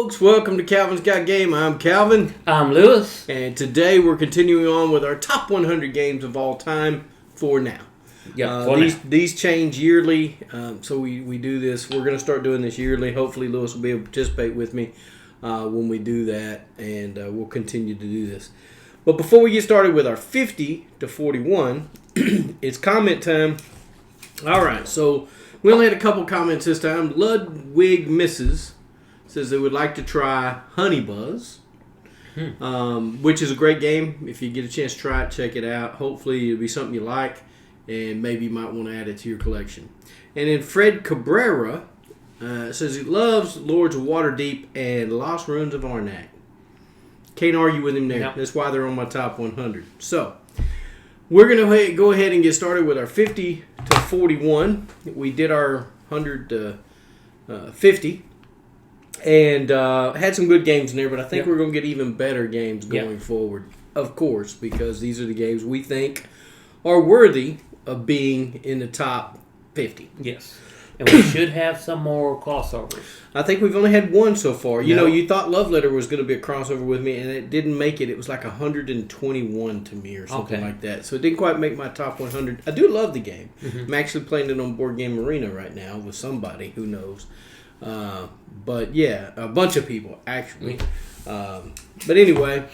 folks, welcome to Calvin's Got Game. I'm Calvin. I'm Lewis. And today we're continuing on with our top 100 games of all time for now. These change yearly, so we do this. We're going to start doing this yearly. Hopefully Lewis will be able to participate with me when we do that, and we'll continue to do this. But before we get started with our 50 to 41, it's comment time. All right, so we only had a couple comments this time. Ludwig Mrs. says they would like to try Honey Buzz, which is a great game. If you get a chance to try it, check it out. Hopefully it'll be something you like, and maybe you might want to add it to your collection. And then Fred Cabrera says he loves Lords of Waterdeep and Lost Ruins of Arnak. Can't argue with him there. Nope. That's why they're on my top 100. So we're going to go ahead and get started with our 50 to 41. We did our 100 to 50 and had some good games in there, but I think we're going to get even better games going forward, of course, because these are the games we think are worthy of being in the top 50. Yes. And we should have some more crossovers. I think we've only had one so far. You know, you thought Love Letter was going to be a crossover with me, and it didn't make it. It was like 121 to me or something like that. So it didn't quite make my top 100. I do love the game. Mm-hmm. I'm actually playing it on Board Game Arena right now with somebody. Who knows? But yeah, a bunch of people, actually. But anyway,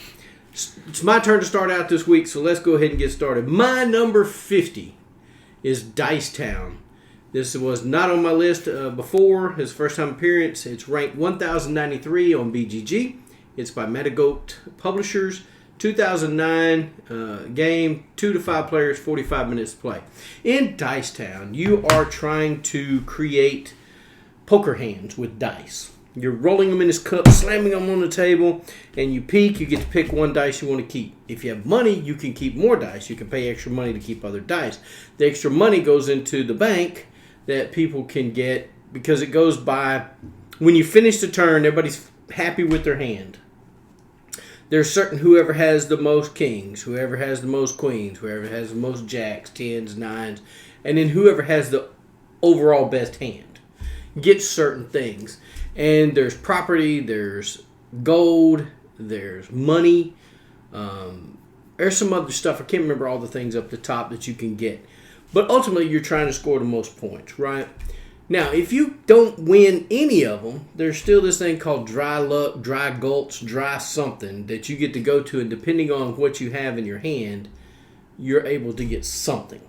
it's my turn to start out this week, so let's go ahead and get started. My number 50 is Dice Town. This was not on my list before. His first time appearance. It's ranked 1093 on BGG. It's by Metagoat Publishers. 2009 game, 2 to 5 players, 45 minutes to play. In Dice Town, you are trying to create poker hands with dice. You're rolling them in this cup, slamming them on the table, and you peek. You get to pick one dice you want to keep. If you have money, you can keep more dice. You can pay extra money to keep other dice. The extra money goes into the bank that people can get because it goes by when you finish the turn, everybody's happy with their hand. There's certain whoever has the most kings, whoever has the most queens, whoever has the most jacks, tens, nines, and then whoever has the overall best hand gets certain things. And there's property, there's gold, there's money, there's some other stuff. I can't remember all the things up the top that you can get. But ultimately, you're trying to score the most points, right? Now, if you don't win any of them, there's still this thing called dry luck, dry gulch, dry something that you get to go to, and depending on what you have in your hand, you're able to get something.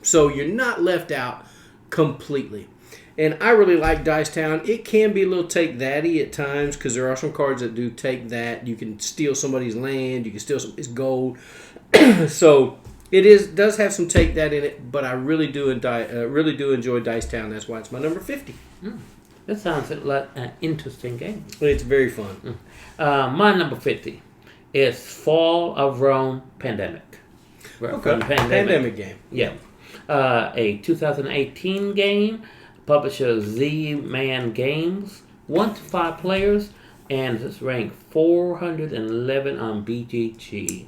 So you're not left out completely. And I really like Dice Town. It can be a little take-thatty at times because there are some cards that do take that. You can steal somebody's land. You can steal somebody's gold. So it does have some take that in it, but I really do enjoy Dice Town. That's why it's my number 50. That sounds like an interesting game. It's very fun. My number 50 is Fall of Rome Pandemic. Okay, Pandemic game. Yeah. A 2018 game. Publisher Z-Man Games. 1 to 5 players. And it's ranked 411 on BGG.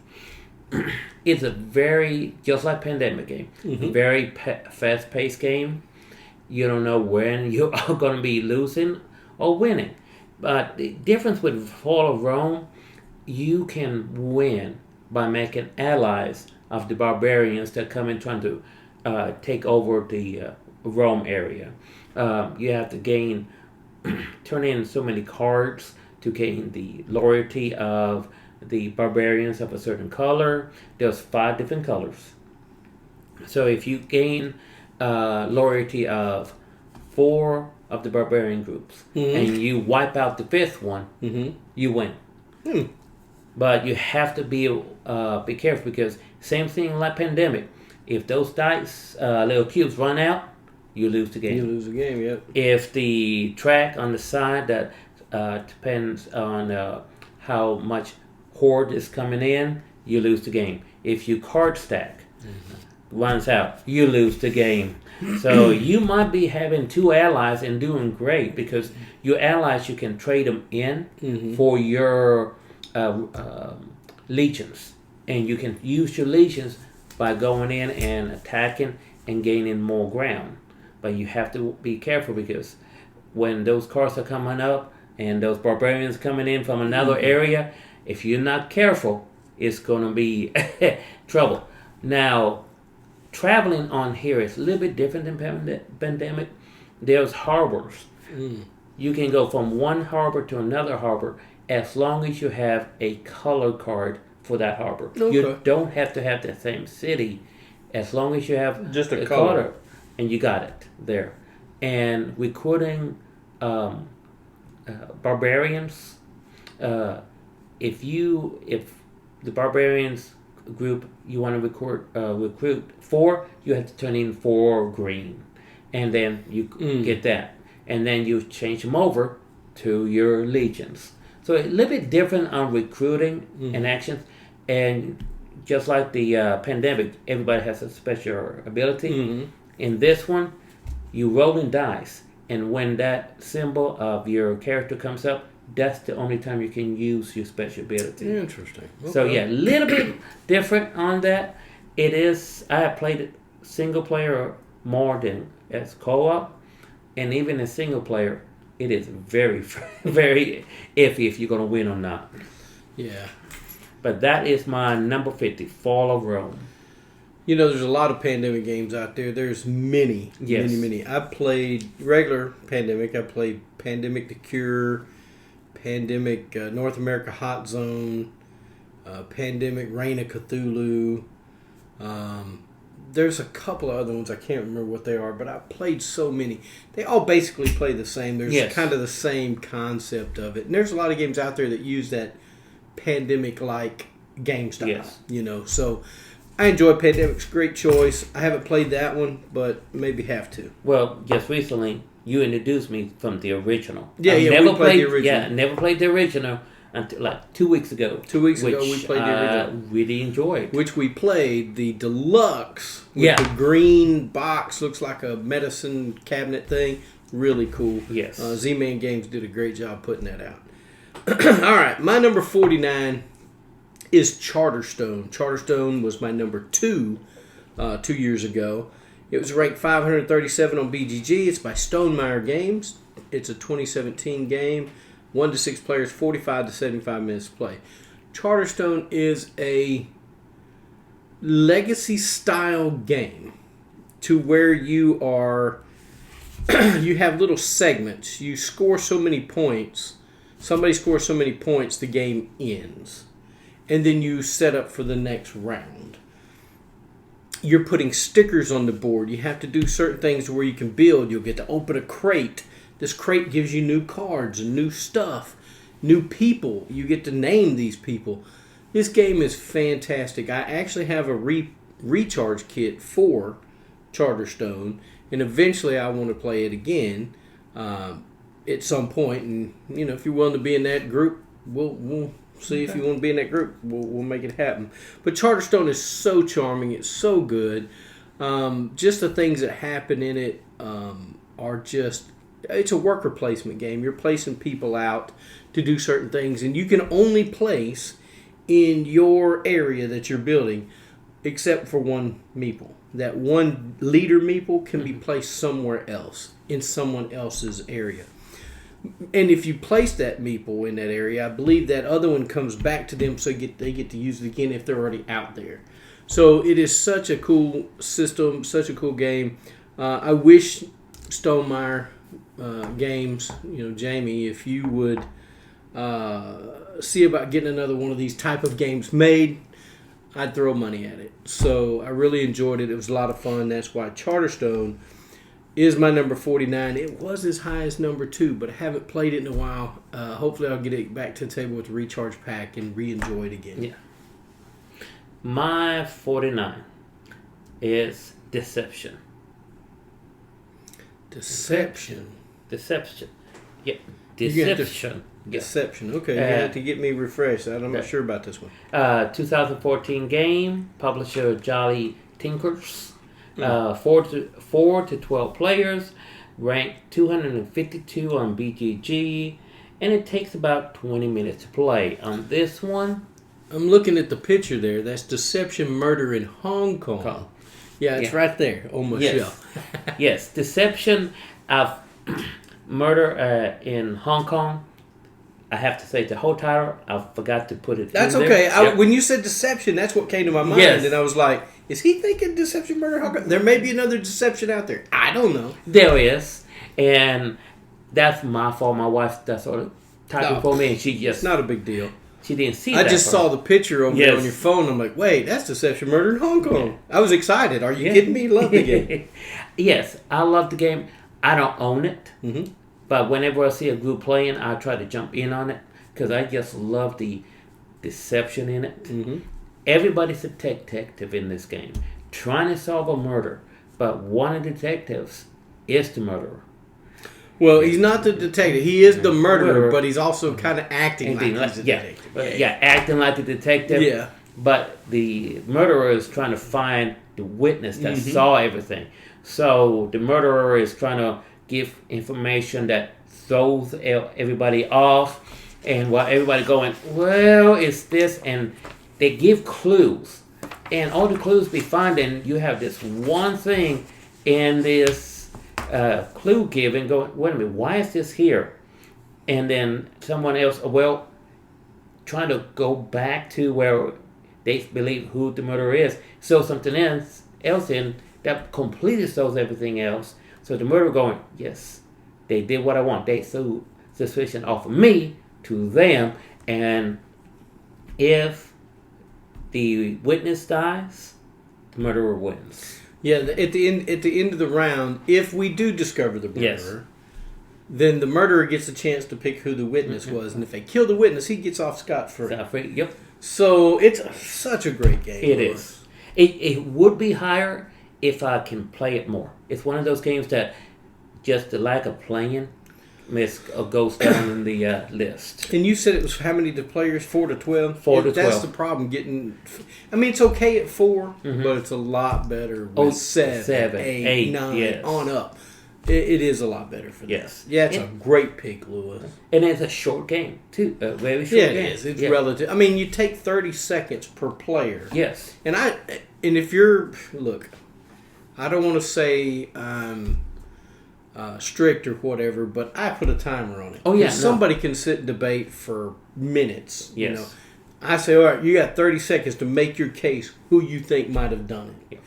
It's a very, just like Pandemic game, very fast-paced game. You don't know when you are going to be losing or winning. But the difference with Fall of Rome, you can win by making allies of the barbarians that come in trying to take over the Rome area. You have to turn in so many cards to gain the loyalty of the barbarians of a certain color. There's 5 different colors. So if you gain loyalty of 4 of the barbarian groups and you wipe out the 5th one, you win. But you have to be careful because same thing like Pandemic. If those dice little cubes run out, you lose the game. You lose the game, yep. If the track on the side that depends on how much horde is coming in, you lose the game. If you card stack runs out, you lose the game. So you might be having 2 allies and doing great because your allies, you can trade them in for your legions. And you can use your legions by going in and attacking and gaining more ground. But you have to be careful because when those cards are coming up, and those barbarians coming in from another area, if you're not careful, it's going to be trouble. Now, traveling on here is a little bit different than Pandemic. There's harbors. You can go from one harbor to another harbor as long as you have a color card for that harbor. Okay. You don't have to have the same city as long as you have just a color. And you got it there. And recruiting barbarians, if the barbarians group you want to recruit 4, you have to turn in 4 green, and then you get that, and then you change them over to your legions. So a little bit different on recruiting and actions, and just like the Pandemic, everybody has a special ability. In this one, you rolling dice, and when that symbol of your character comes up, that's the only time you can use your special ability. Interesting. Okay. So yeah, a little bit different on that. It is. I have played it single player more than as co-op, and even in single player, it is very, very iffy if you're going to win or not. Yeah. But that is my number 50, Fall of Rome. You know, there's a lot of Pandemic games out there. There's many. I played regular Pandemic. I played Pandemic the Cure, Pandemic North America Hot Zone, Pandemic Reign of Cthulhu. There's a couple of other ones. I can't remember what they are, but I played so many. They all basically play the same. There's kind of the same concept of it. And there's a lot of games out there that use that Pandemic-like game style. Yes. You know, so I enjoy Pandemic's great choice. I haven't played that one, but maybe have to. Well, just recently, you introduced me from the original. Yeah, we played the original. Yeah, never played the original until like 2 weeks ago. 2 weeks ago, we played the original. Really enjoyed. Which we played the deluxe with the green box, looks like a medicine cabinet thing. Really cool. Yes. Z-Man Games did a great job putting that out. All right, my number 49 is Charterstone. Charterstone was my number 2 2 years ago. It was ranked 537 on BGG. It's by Stonemaier Games. It's a 2017 game. 1 to 6 players, 45 to 75 minutes to play. Charterstone is a legacy-style game to where you are... you have little segments. You score so many points. Somebody scores so many points, the game ends. And then you set up for the next round. You're putting stickers on the board. You have to do certain things where you can build. You'll get to open a crate. This crate gives you new cards and new stuff, new people. You get to name these people. This game is fantastic. I actually have a recharge kit for Charterstone, and eventually I want to play it again at some point. And you know, if you're willing to be in that group, we'll see if you want to be in that group. We'll make it happen. But Charterstone is so charming. It's so good. Just the things that happen in it are just... It's a worker placement game. You're placing people out to do certain things, and you can only place in your area that you're building, except for one meeple. That one leader meeple can be placed somewhere else, in someone else's area. And if you place that meeple in that area, I believe that other one comes back to them, so they get to use it again if they're already out there. So it is such a cool system, such a cool game. I wish Stonemaier Games, you know, Jamie, if you would see about getting another one of these type of games made, I'd throw money at it. So I really enjoyed it. It was a lot of fun. That's why Charterstone is my number 49. It was as high as number 2, but I haven't played it in a while. Hopefully I'll get it back to the table with the recharge pack and re-enjoy it again. Yeah. My 49 is Deception. Deception. Yeah. Deception. Deception. Okay, you have to get me refreshed. I'm not sure about this one. 2014 game. Publisher Jolly Tinkers. 4 to 12 players. Ranked 252 on BGG. And it takes about 20 minutes to play. On this one, I'm looking at the picture there. That's Deception Murder in Hong Kong. Yeah, it's right there on my shelf. Yes, Deception of Murder in Hong Kong I have to say the whole title, I forgot to put it That's in okay. there. Yep. When you said deception, that's what came to my mind. Yes. And I was like, is he thinking deception, murder, hog? There may be another deception out there. I don't know. There is. And that's my fault. My wife, that's all typing for me, and she just... It's not a big deal. She didn't see I that just saw the picture over there on your phone. I'm like, wait, that's Deception Murder in Hong Kong. I was excited. Are you kidding me? Love the game. Yes, I love the game. I don't own it. Mm-hmm. But whenever I see a group playing, I try to jump in on it because I just love the deception in it. Mm-hmm. Everybody's a detective in this game, trying to solve a murder, but one of the detectives is the murderer. Well, he's not the detective. He is the murderer, but he's also kind of acting like he's a detective. Yeah, acting like the detective. Yeah. But the murderer is trying to find the witness that saw everything. So the murderer is trying to give information that throws everybody off. And while everybody going, well, it's this, and they give clues. And all the clues be finding, you have this one thing in this clue giving, going, wait a minute, why is this here? And then someone else, trying to go back to where they believe who the murderer is, so something else in that completely shows everything else. So the murderer going, yes, they did what I want. They threw suspicion off of me to them, and if the witness dies, the murderer wins. Yeah, at the end of the round, if we do discover the murderer, then the murderer gets a chance to pick who the witness was, and if they kill the witness, he gets off scot-free. Yep. So it's such a great game. It is. It would be higher if I can play it more. It's one of those games that just the lack of playing goes down in the list. And you said it was how many the players? 4 to 12? 4 to 12. That's the problem. It's okay at 4, but it's a lot better with 7, 8, 9, on up. It is a lot better for that. Yes. Yeah, it's a great pick, Lewis. And it's a short game, too. A very short game. Yeah, it is. It's relative. I mean, you take 30 seconds per player. Yes. And if you're... Look, I don't want to say... strict or whatever, but I put a timer on it. Oh, yeah. Somebody can sit and debate for minutes. Yes. You know, I say, all right, you got 30 seconds to make your case who you think might have done it. Yeah.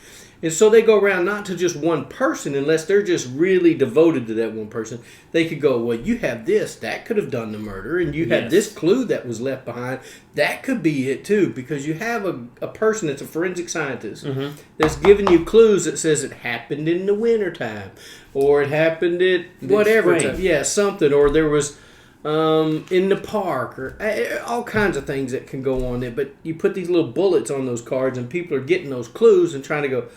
And so they go around not to just one person unless they're just really devoted to that one person. They could go, well, you have this. That could have done the murder. And you have this clue that was left behind. That could be it, too. Because you have a person that's a forensic scientist that's giving you clues that says it happened in the wintertime. Or it happened at whatever time. Yeah, something. Or there was in the park. Or all kinds of things that can go on there. But you put these little bullets on those cards and people are getting those clues and trying to go,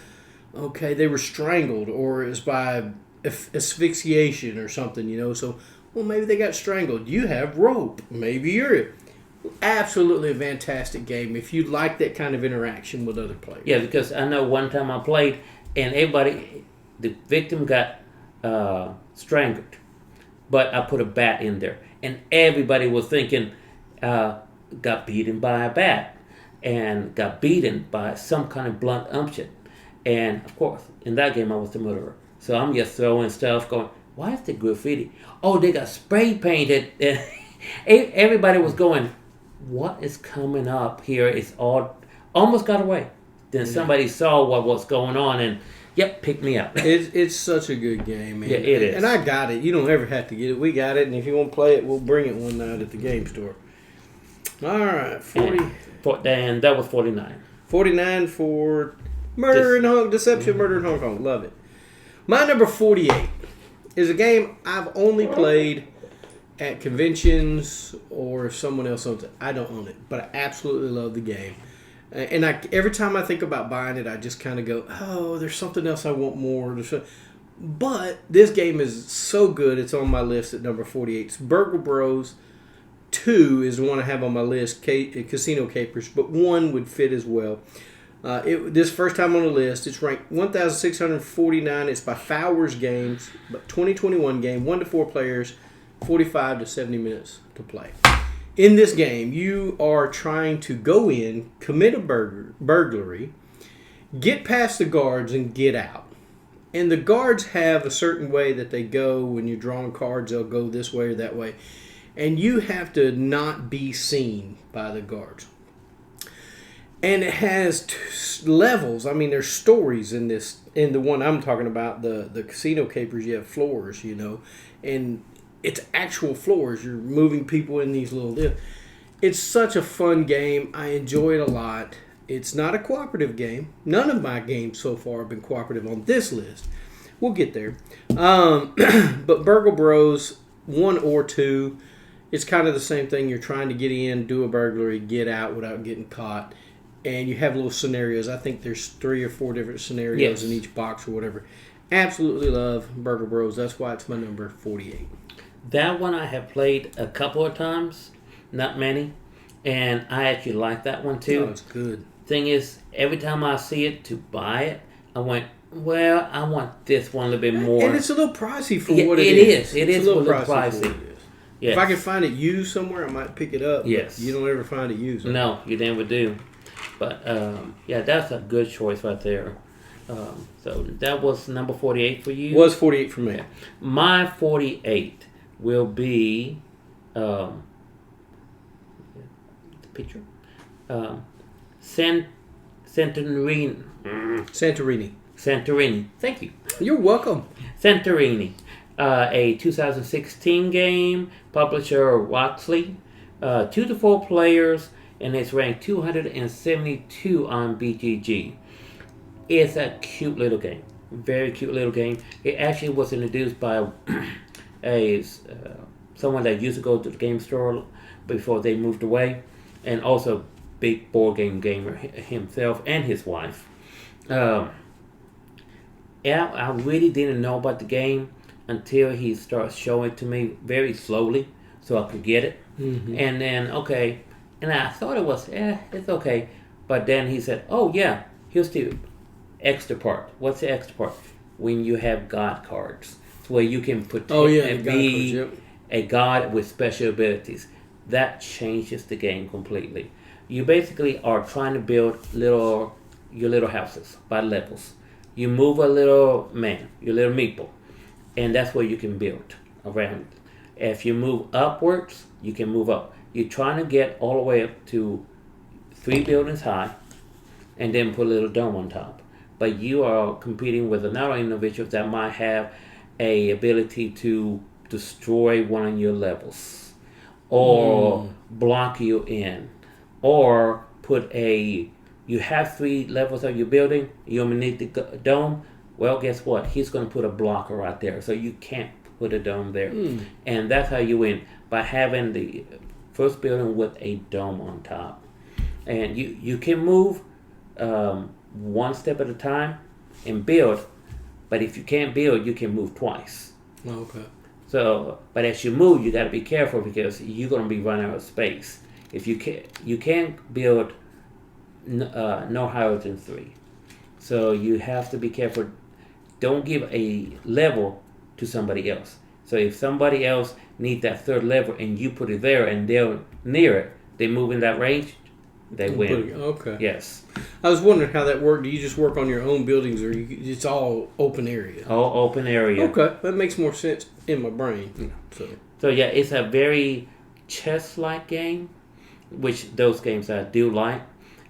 okay, they were strangled, or it's by asphyxiation or something, So, well, maybe they got strangled. You have rope. Maybe you're it. Absolutely a fantastic game if you like that kind of interaction with other players. Yeah, because I know one time I played, and the victim got strangled, but I put a bat in there, and everybody was thinking got beaten by a bat and got beaten by some kind of blunt object. And, of course, in that game, I was the murderer. So I'm just throwing stuff going, why is the graffiti? Oh, they got spray painted. Everybody was going, what is coming up here? It's all almost got away. Then somebody saw what was going on and, picked me up. It's such a good game, man. Yeah, it is. And I got it. You don't ever have to get it. We got it. And if you want to play it, we'll bring it one night at the game store. All right. 40. And that was 49. 49 for... Deception, Murder in Hong Kong. Love it. My number 48 is a game I've only played at conventions or if someone else owns it. I don't own it, but I absolutely love the game. And every time I think about buying it, I just kind of go, oh, there's something else I want more. But this game is so good, it's on my list at number 48. It's Burgle Bros. 2 is the one I have on my list, Casino Capers, but 1 would fit as well. This first time on the list, it's ranked 1,649. It's by Fowers Games, but 2021 game, 1 to 4 players, 45 to 70 minutes to play. In this game, you are trying to go in, commit a burglary, get past the guards, and get out. And the guards have a certain way that they go. When you're drawing cards, they'll go this way or that way. and you have to not be seen by the guards. And it has levels. I mean, there's stories in this. In the one I'm talking about, the casino capers, you have floors, and it's actual floors. You're moving people in these little. It's such a fun game. I enjoy it a lot. It's not a cooperative game. None of my games so far have been cooperative on this list. We'll get there. But Burgle Bros 1 or 2, it's kind of the same thing. You're trying to get in, do a burglary, get out without getting caught. And you have little scenarios. I think there's 3 or 4 different scenarios in each box or whatever. Absolutely love Burgle Bros. That's why it's my number 48. That one I have played a couple of times, not many. And I actually like that one too. Oh, it's good. Thing is, every time I see it to buy it, I went, well, I want this one a little bit more. And it's a little pricey for what it is. It is a little pricey. Yes. If I can find it used somewhere, I might pick it up. Yes. You don't ever find it used. Right? No, you never do. But, that's a good choice right there. So that was number 48 for you? Was 48 for me. Yeah. My 48 will be the picture. Santorini. Santorini. Thank you. You're welcome. Santorini. A 2016 game. Publisher Roxley. 2 to 4 players. And it's ranked 272 on BGG. It's a cute little game. Very cute little game. It actually was introduced by someone that used to go to the game store before they moved away. And also big board game gamer himself and his wife. I really didn't know about the game until he started showing it to me very slowly so I could get it. Mm-hmm. And then, and I thought it was, it's okay. But then he said, oh yeah, here's the extra part. What's the extra part? When you have God cards. It's where you can be a god with special abilities. That changes the game completely. You basically are trying to build your little houses by levels. You move a little man, your little meeple, and that's where you can build around. If you move upwards, you can move up. You're trying to get all the way up to 3 buildings high and then put a little dome on top. But you are competing with another individual that might have a ability to destroy one of your levels or block you in or you have 3 levels of your building, you only need the dome. Well, guess what? He's going to put a blocker right there, so you can't put a dome there. And that's how you win, by having the first building with a dome on top. And you can move one step at a time and build, but if you can't build, you can move twice. Okay. So, but as you move, you got to be careful because you're going to be running out of space. If you can't build no higher than 3. So you have to be careful. Don't give a level to somebody else. So if somebody else needs that 3rd level and you put it there and they're near it, they move in that range, they win. Okay. Yes. I was wondering how that worked. Do you just work on your own buildings or it's all open area? All open area. Okay. That makes more sense in my brain. So yeah, it's a very chess-like game, which those games I do like.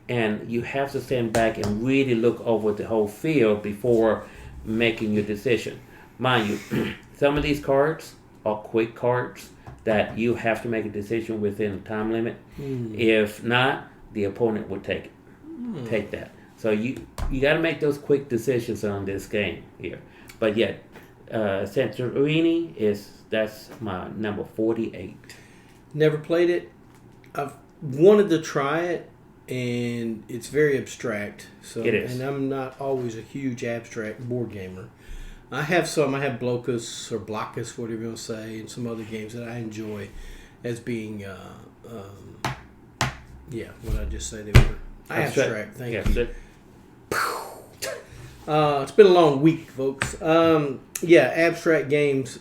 And you have to stand back and really look over the whole field before making your decision. Mind you, some of these cards are quick cards that you have to make a decision within a time limit. If not, the opponent will take that. So you got to make those quick decisions on this game here. But yet, Santorini that's my number 48. Never played it. I've wanted to try it. And it's very abstract. So, it is. And I'm not always a huge abstract board gamer. I have some. I have Blocus or Blockus, whatever you want to say, and some other games that I enjoy as being, what I just say they were. Abstract. Thank you. It's been a long week, folks. Abstract games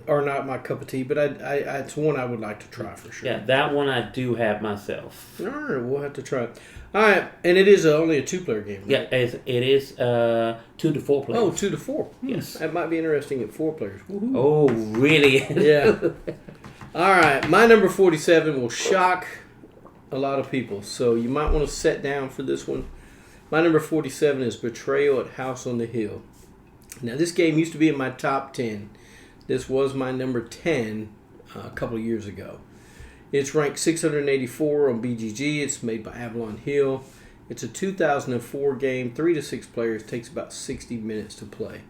are not my cup of tea, but it's one I would like to try for sure. Yeah, that one I do have myself. All right, we'll have to try it. All right, and it is only a 2-player game, right? Yeah, it is 2 to 4 players. Oh, 2 to 4. Yes. That might be interesting at 4 players. Woo-hoo. Oh, really? Yeah. All right, my number 47 will shock a lot of people, so you might want to sit down for this one. My number 47 is Betrayal at House on the Hill. Now, this game used to be in my top 10. This was my number 10 a couple of years ago. It's ranked 684 on BGG. It's made by Avalon Hill. It's a 2004 game, 3 to 6 players. Takes about 60 minutes to play.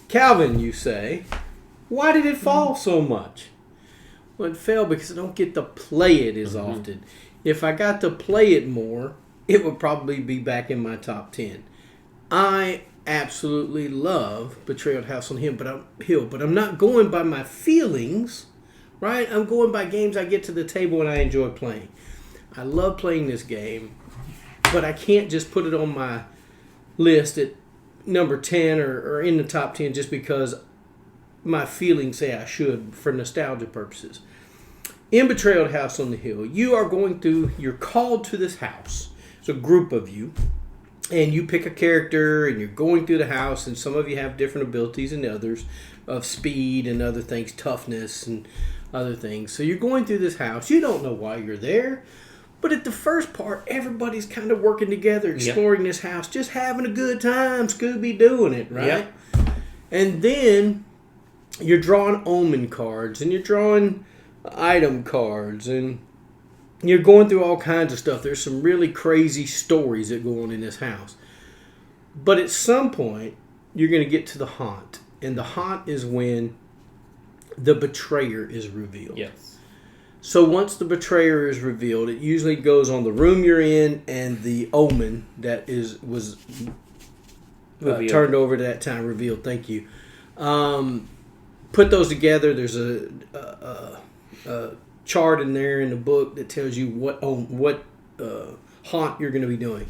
Calvin, you say, why did it fall so much? Well, it fell because I don't get to play it as often. If I got to play it more, it would probably be back in my top 10. I absolutely love Betrayal at House on Hill, but I'm not going by my feelings, right? I'm going by games I get to the table and I enjoy playing. I love playing this game, but I can't just put it on my list at number 10 or in the top 10 just because my feelings say I should for nostalgia purposes. In Betrayal at House on the Hill, you're called to this house. It's a group of you, and you pick a character, and you're going through the house, and some of you have different abilities than others, of speed and other things, toughness and other things. So you're going through this house. You don't know why you're there, but at the first part, everybody's kind of working together, exploring this house, just having a good time, Scooby doing it, right? Yep. And then you're drawing omen cards, and you're drawing item cards, and you're going through all kinds of stuff. There's some really crazy stories that go on in this house. But at some point, you're going to get to the haunt. And the haunt is when the betrayer is revealed. Yes. So once the betrayer is revealed, it usually goes on the room you're in and the omen that was turned over to that time revealed. Thank you. Put those together. There's a chart in there in the book that tells you what haunt you're going to be doing.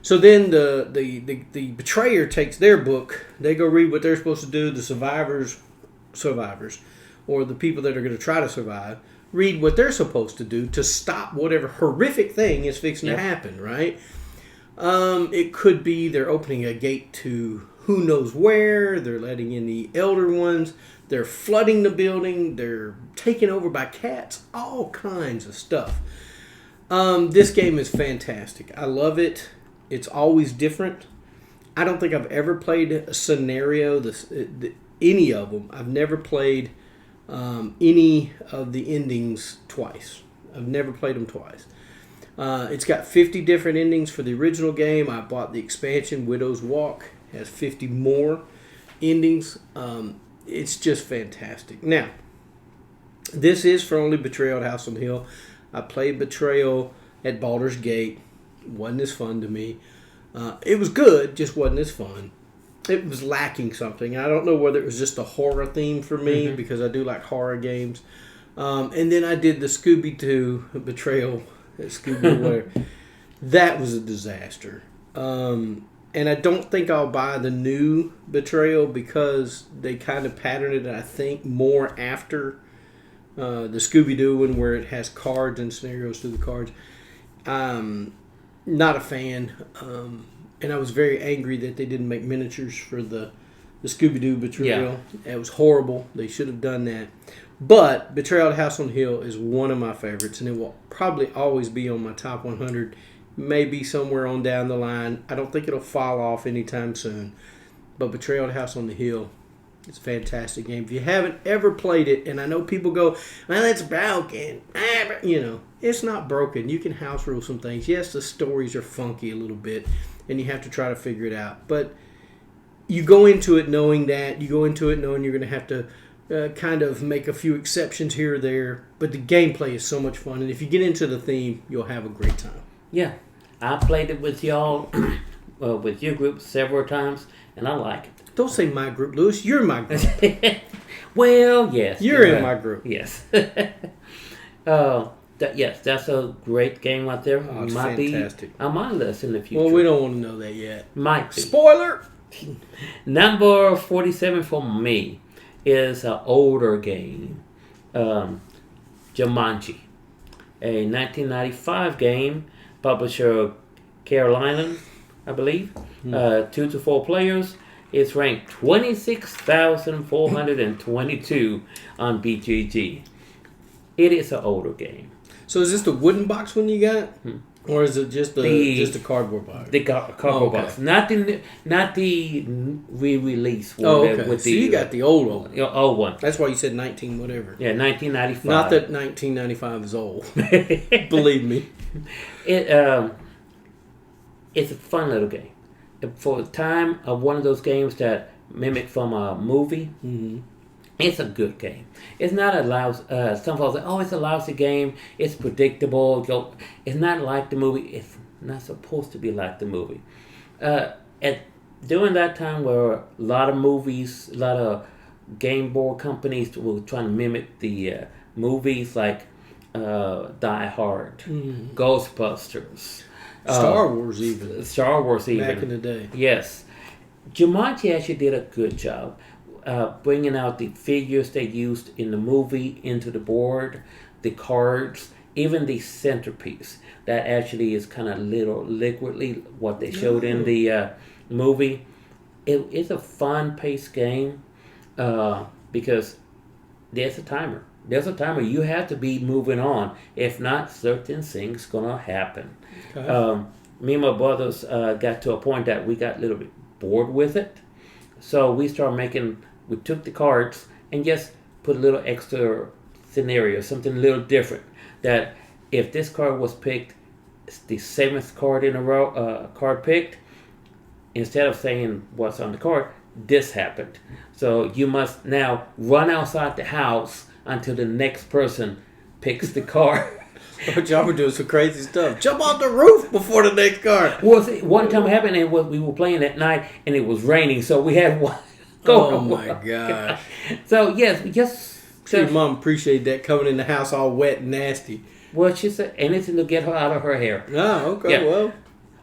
So then the betrayer takes their book. They go read what they're supposed to do. The survivors, or the people that are going to try to survive, read what they're supposed to do to stop whatever horrific thing is fixing to happen, right? It could be they're opening a gate to who knows where. They're letting in the elder ones. They're flooding the building. They're taken over by cats. All kinds of stuff. This game is fantastic. I love it. It's always different. I don't think I've ever played a scenario, any of them. I've never played any of the endings twice. I've never played them twice. It's got 50 different endings for the original game. I bought the expansion, Widow's Walk. It has 50 more endings. It's just fantastic. Now, this is for only Betrayal at House on the Hill. I played Betrayal at Baldur's Gate. Wasn't as fun to me. It was good, just wasn't as fun. It was lacking something. I don't know whether it was just a horror theme for me, because I do like horror games. And then I did the Scooby-Doo Betrayal at Scooby whatever. That was a disaster. And I don't think I'll buy the new Betrayal because they kind of patterned it, I think, more after the Scooby-Doo one where it has cards and scenarios through the cards. Not a fan. And I was very angry that they didn't make miniatures for the Scooby-Doo Betrayal. Yeah. It was horrible. They should have done that. But Betrayal at House on the Hill is one of my favorites, and it will probably always be on my top 100. Maybe somewhere on down the line. I don't think it'll fall off anytime soon. But Betrayal at House on the Hill, it's a fantastic game. If you haven't ever played it, and I know people go, well, it's broken. It's not broken. You can house rule some things. Yes, the stories are funky a little bit, and you have to try to figure it out. But you go into it knowing that. You go into it knowing you're going to have to kind of make a few exceptions here or there. But the gameplay is so much fun. And if you get into the theme, you'll have a great time. Yeah, I played it with y'all, with your group several times, and I like it. Don't say my group, Lewis. You're my group. Well, yes. You're in my group. Yes. Yes, that's a great game out there. Oh, it's fantastic. Be on my list in the future. Well, we don't want to know that yet. Might be. Spoiler! Number 47 for me is an older game, Jumanji, a 1995 game, publisher Carolina, I believe, 2 to 4 players. It's ranked 26,422 on BGG. It is an older game. So is this the wooden box one you got? Or is it just a cardboard box? The cardboard box. Not the re-release one. Okay. With so you got the old one. The old one. That's why you said 19 whatever. Yeah, 1995. Not that 1995 is old. Believe me. It's a fun little game. For the time of one of those games that mimic from a movie, it's a good game. It's not a lousy. Some folks say, "Oh, it's a lousy game. It's predictable." It's not like the movie. It's not supposed to be like the movie. During that time, where a lot of movies, a lot of game board companies were trying to mimic the movies, like Die Hard, Ghostbusters. Star Wars even. Back in the day. Yes. Jumanji actually did a good job bringing out the figures they used in the movie into the board, the cards, even the centerpiece. That actually is kind of little liquidly what they showed in the movie. It's a fun-paced game because there's a timer. There's a timer. You have to be moving on. If not, certain things gonna happen. Okay. Me and my brothers got to a point that we got a little bit bored with it, so we took the cards and just put a little extra scenario, something a little different. That if this card was picked, the seventh card in a row, card picked, instead of saying what's on the card, this happened. So you must now run outside the house until the next person picks the card. Y'all were doing some crazy stuff. Jump off the roof before the next card. Well, one time happened, and we were playing at night, and it was raining, so we had one. Oh my gosh! So yes, we just. Your mom appreciated that coming in the house all wet and nasty. Well, she said anything to get her out of her hair. Oh, okay. Yeah. Well,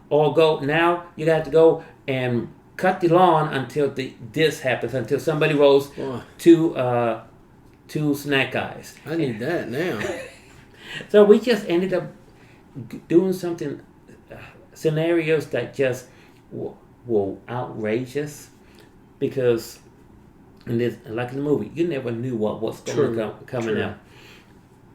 or now you got to go and cut the lawn until this happens, until somebody rolls two snack eyes. I need that now. So we just ended up doing something, scenarios that just were outrageous, because like in the movie, you never knew what was going to coming out,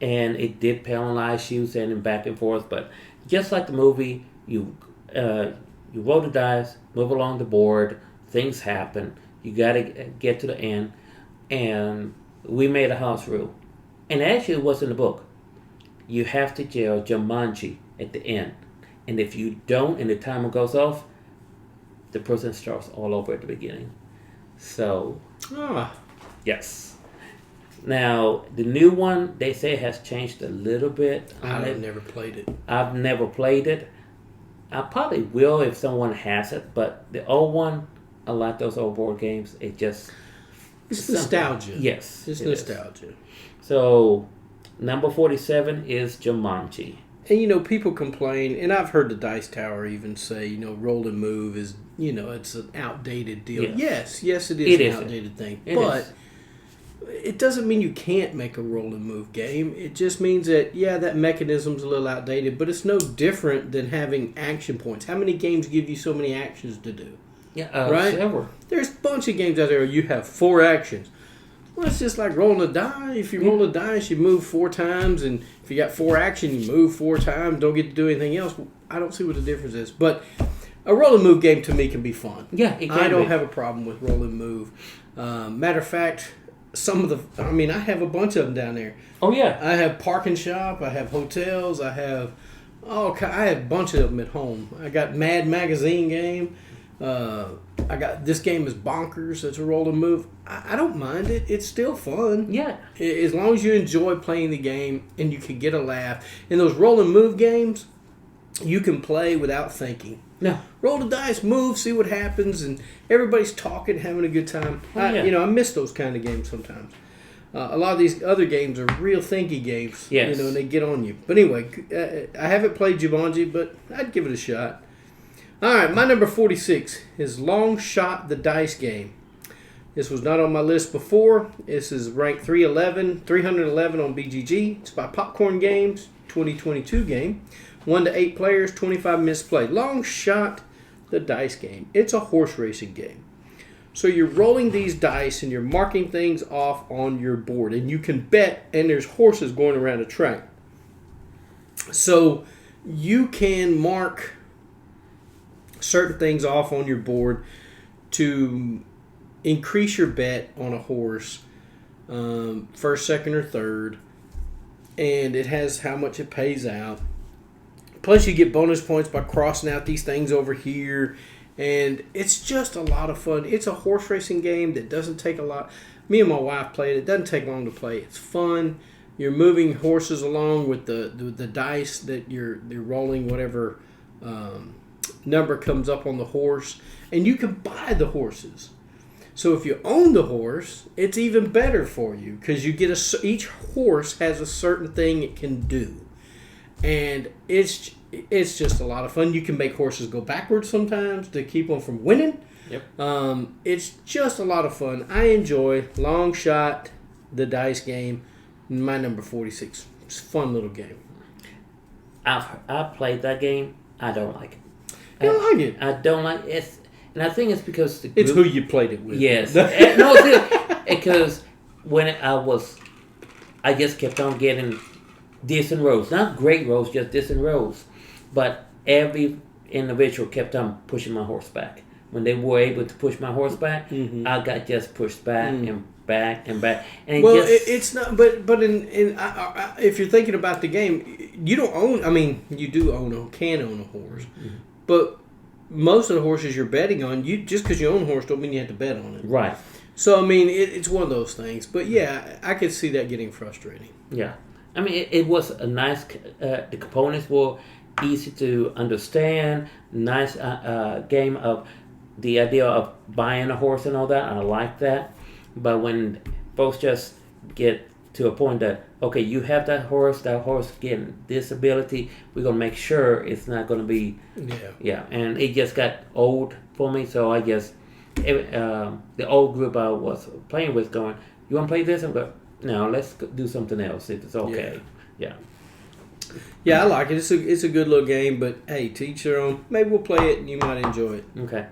and it did penalize you sending back and forth. But just like the movie, you roll the dice, move along the board, things happen. You got to get to the end, and we made a house rule, and actually it was in the book. You have to jail Jumanji at the end. And if you don't and the timer goes off, the person starts all over at the beginning. So, yes. Now, the new one, they say has changed a little bit. I've never played it. I've never played it. I probably will if someone has it, but the old one, I like those old board games. It's nostalgia. Yes. It's nostalgia. So, number 47 is Jumanji. And, people complain, and I've heard the Dice Tower even say, roll and move is, it's an outdated deal. Yes, it is an outdated thing. But it doesn't mean you can't make a roll and move game. It just means that, that mechanism's a little outdated, but it's no different than having action points. How many games give you so many actions to do? Yeah, right? Several. There's a bunch of games out there where you have 4 actions. Well, it's just like rolling a die. If you roll a dice, you move 4 times, and if you got 4 action, you move 4 times, don't get to do anything else. I don't see what the difference is. But a roll and move game to me can be fun. Yeah, it can I don't have a problem with roll and move. Matter of fact, I have a bunch of them down there. Oh, yeah. I have Park and Shop. I have hotels. I have a bunch of them at home. I got Mad Magazine game. I got this game is Bonkers. It's a roll and move. I don't mind it. It's still fun. Yeah. As long as you enjoy playing the game and you can get a laugh. In those roll and move games, you can play without thinking. No. Roll the dice, move, see what happens, and everybody's talking, having a good time. I miss those kind of games sometimes. A lot of these other games are real thinky games. Yes. And they get on you. But anyway, I haven't played Jumanji, but I'd give it a shot. All right, my number 46 is Long Shot the Dice Game. This was not on my list before. This is ranked 311 on BGG. It's by Popcorn Games, 2022 game. 1 to 8 players, 25 minutes play. Long Shot the Dice Game. It's a horse racing game. So you're rolling these dice and you're marking things off on your board. And you can bet, and there's horses going around a track. So you can mark certain things off on your board to increase your bet on a horse, first, second, or third. And it has how much it pays out. Plus you get bonus points by crossing out these things over here. And it's just a lot of fun. It's a horse racing game that doesn't take a lot. Me and my wife played it. It doesn't take long to play. It's fun. You're moving horses along with the dice that you're rolling, whatever number comes up on the horse. And you can buy the horses. So if you own the horse, it's even better for you because you get each horse has a certain thing it can do. And it's just a lot of fun. You can make horses go backwards sometimes to keep them from winning. Yep. It's just a lot of fun. I enjoy Long Shot, the dice game. My number 46. It's a fun little game. I've played that game. I don't like it. You don't like it? I don't like it. And I think it's because the group, it's who you played it with. Yes. No, it's because when I just kept on getting decent rolls. Not great rolls, just decent rolls. But every individual kept on pushing my horse back. When they were able to push my horse back, I got just pushed back and back and back. And it's not. But if you're thinking about the game, you don't own. I mean, you do can own a horse, but most of the horses you're betting on, just because you own a horse, don't mean you have to bet on it. Right. So I mean, it's one of those things. But yeah, I could see that getting frustrating. Yeah. I mean, it was a nice. The components were easy to understand. Nice game of the idea of buying a horse and all that. I like that. But when folks just get to a point that, okay, you have that horse getting this ability, we're going to make sure it's not going to be... Yeah. And it just got old for me, so I guess the old group I was playing with going, you want to play this? I'm going, no, let's do something else if it's okay. Yeah. Yeah, I like it. It's a good little game, but hey, to each their own. Maybe we'll play it and you might enjoy it. Okay.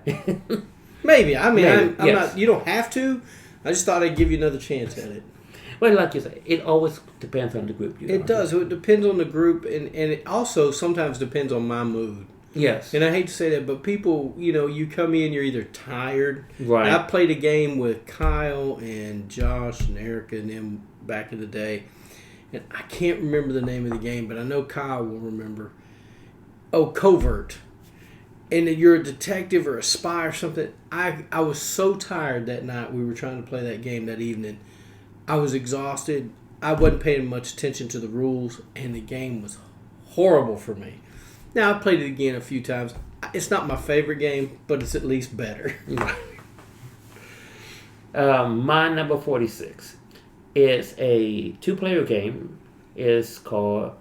Maybe. I mean, Maybe. I'm not. You don't have to. I just thought I'd give you another chance at it. Well, like you say, it always depends on the group. It does. It depends on the group, and it also sometimes depends on my mood. Yes. And I hate to say that, but people, you come in, you're either tired. Right. I played a game with Kyle and Josh and Erica and them back in the day. And I can't remember the name of the game, but I know Kyle will remember. Oh, Covert. And you're a detective or a spy or something. I was so tired that night we were trying to play that game that evening. I was exhausted. I wasn't paying much attention to the rules, and the game was horrible for me. Now, I played it again a few times. It's not my favorite game, but it's at least better. My number 46 is a 2-player game. It's called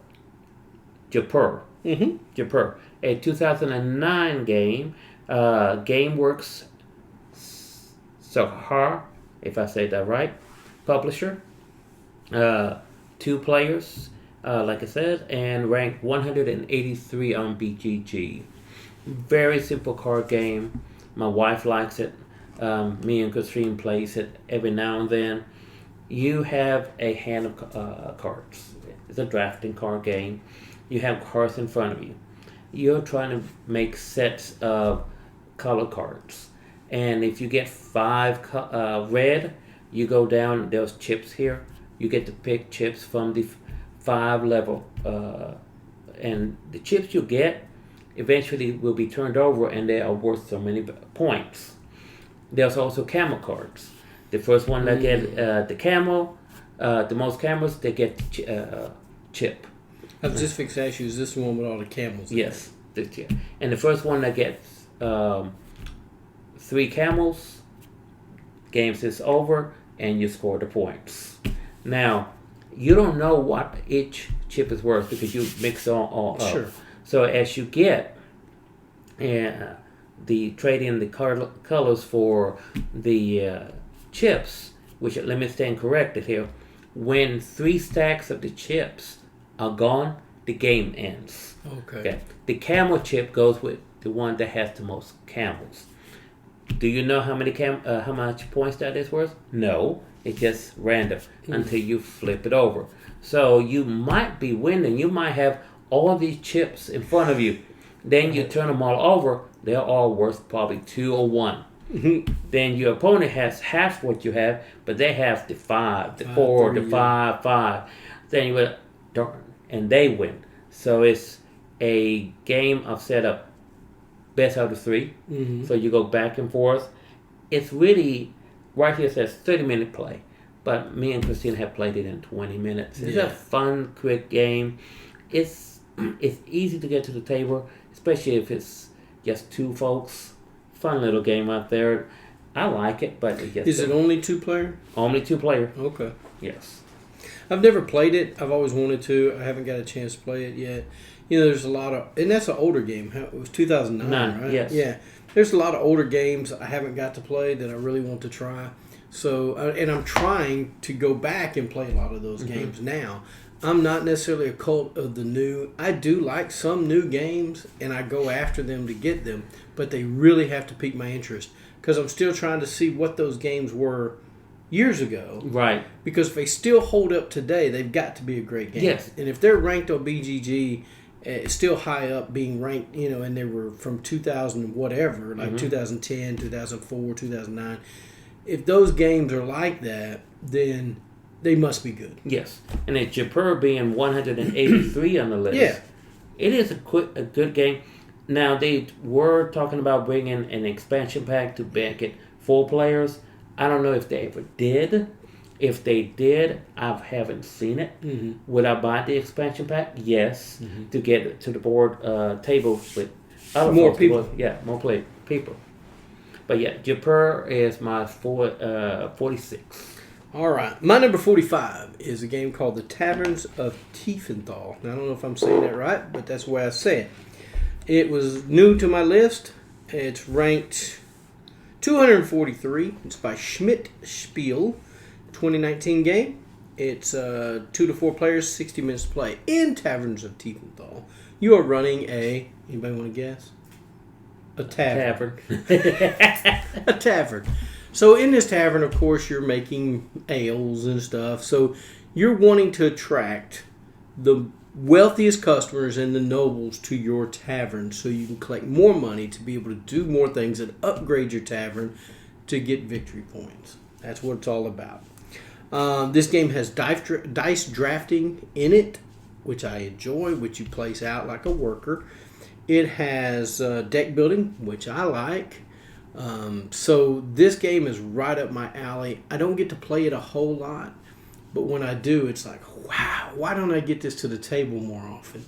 Japur. Japur. A 2009 game. GameWorks Sahar, if I say that right, publisher. 2 players, like I said, and ranked 183 on BGG. Very simple card game. My wife likes it. Me and Christine plays it every now and then. You have a hand of cards. It's a drafting card game. You have cards in front of you. You're trying to make sets of color cards. And if you get 5 red, you go down. There's chips here. You get to pick chips from the 5 level. And the chips you get eventually will be turned over, and they are worth so many points. There's also camel cards. The first one that get the camel, the most camels, they get chip. I was just fixing to ask you, is this the one with all the camels? Yes, this year. And the first one that gets 3 camels, games is over, and you score the points. Now, you don't know what each chip is worth because you mix all up. Sure. So as you get the trading the colors for the chips, which let me stand corrected here, when 3 stacks of the chips are gone, the game ends. Okay. The camel chip goes with the one that has the most camels. Do you know how much points that is worth? No, it's just random until you flip it over. So you might be winning. You might have all these chips in front of you. Then you turn them all over. They're all worth probably 2 or 1. Then your opponent has half what you have, but they have the 5, the 4, the 5, 5. Then you will, and they win. So it's a game of setup. Best out of 3. So you go back and forth. It's really, right here it says 30-minute play. But me and Christina have played it in 20 minutes. It's a fun, quick game. It's easy to get to the table, especially if it's just 2 folks. Fun little game out there. I like it, but is it only 2-player? Only 2-player. Okay. Yes. I've never played it. I've always wanted to. I haven't got a chance to play it yet. You know, there's a lot of, and that's an older game. It was 2009, right? Yes. Yeah. There's a lot of older games I haven't got to play that I really want to try. So, and I'm trying to go back and play a lot of those games now. I'm not necessarily a cult of the new. I do like some new games, and I go after them to get them, but they really have to pique my interest because I'm still trying to see what those games were years ago. Right. Because if they still hold up today, they've got to be a great game. Yes. And if they're ranked on BGG, still high up being ranked, you know, and they were from 2000 whatever, like 2010, 2004, 2009. If those games are like that, then they must be good. Yes. And it's Jaipur being 183 on the list. Yeah. It is a good game. Now, they were talking about bringing an expansion pack to make it 4 players. I don't know if they ever did. If they did, I haven't seen it. Would I buy the expansion pack? Yes. To get to the board table with other more people. More people. But yeah, Jaipur is my 46. All right. My number 45 is a game called The Taverns of Tiefenthal. Now, I don't know if I'm saying that right, but that's the way I say it. It was new to my list. It's ranked 243. It's by Schmidt Spiel. 2019 game. It's 2 to 4 players, 60 minutes to play. In Taverns of Tiefenthal, you are running anybody want to guess? A tavern. A tavern. So in this tavern, of course, you're making ales and stuff. So you're wanting to attract the wealthiest customers and the nobles to your tavern so you can collect more money to be able to do more things and upgrade your tavern to get victory points. That's what it's all about. This game has dice drafting in it, which I enjoy, which you place out like a worker. It has deck building, which I like. So this game is right up my alley. I don't get to play it a whole lot, but when I do, it's like, wow, why don't I get this to the table more often?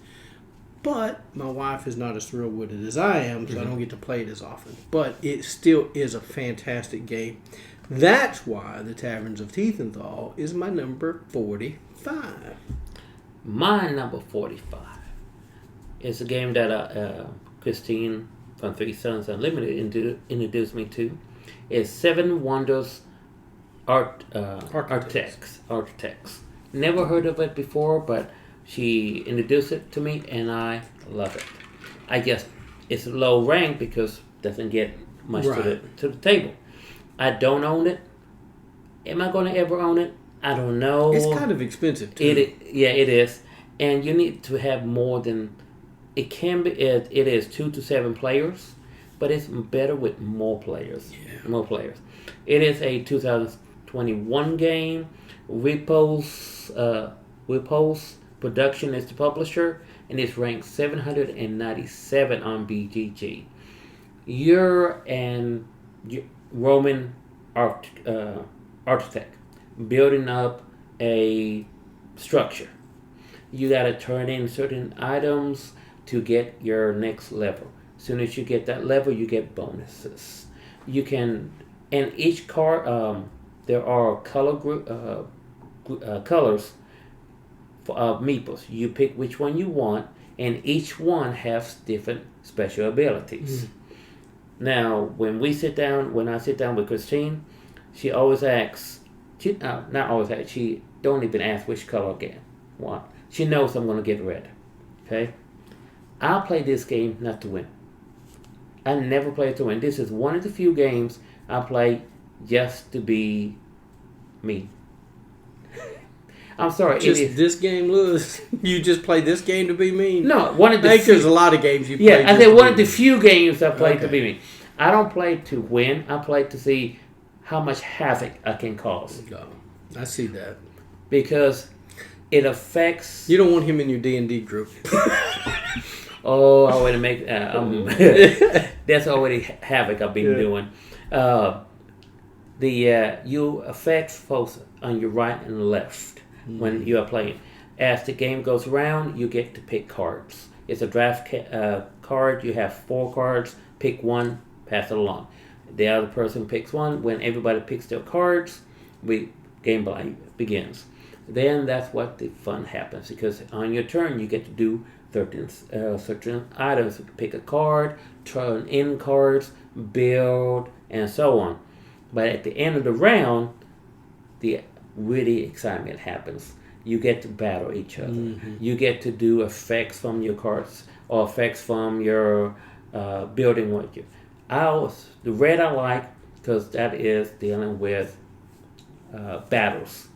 But my wife is not as thrilled with it as I am, so I don't get to play it as often. But it still is a fantastic game. That's why The Taverns of Tiefenthal is my number 45. My number 45 is a game that Christine from 3 Sons Unlimited introduced me to. It's 7 Wonders Architects. Never heard of it before, but she introduced it to me, and I love it. I guess it's low rank because it doesn't get much to the table. I don't own it. Am I going to ever own it? I don't know. It's kind of expensive too. It is, and you need to have more than. It can be. It is 2 to 7 players, but it's better with more players. Yeah. More players. It is a 2021 game. Repos Production is the publisher, and it's ranked 797 on BGG. You're an Roman architect building up a structure. You got to turn in certain items to get your next level. As soon as you get that level, you get bonuses. You can, and each card, there are colors of meeples. You pick which one you want, and each one has different special abilities. Now, when I sit down with Christine, she always asks, not always asks, she don't even ask which color again. Why? She knows I'm going to get red. Okay? I'll play this game not to win. I never play to win. This is one of the few games I play just to be me. I'm sorry. Just this game, Lewis. You just play this game to be mean? No, one of the. I think there's a lot of games you play. Yeah, I think one of the few games I play to be me. I don't play to win. I play to see how much havoc I can cause. No, I see that because it affects. You don't want him in your D&D group. Oh, I want to make. That's already havoc I've been doing. You affect folks on your right and left when you are playing. As the game goes around, you get to pick cards. It's a draft card. You have 4 cards. Pick one, pass it along. The other person picks one. When everybody picks their cards, game begins. Then that's what the fun happens, because on your turn you get to do certain items. Pick a card, turn in cards, build, and so on. But at the end of the round, the really excitement happens. You get to battle each other. Mm-hmm. You get to do effects from your cards or effects from your building with you. The red I like because that is dealing with battles.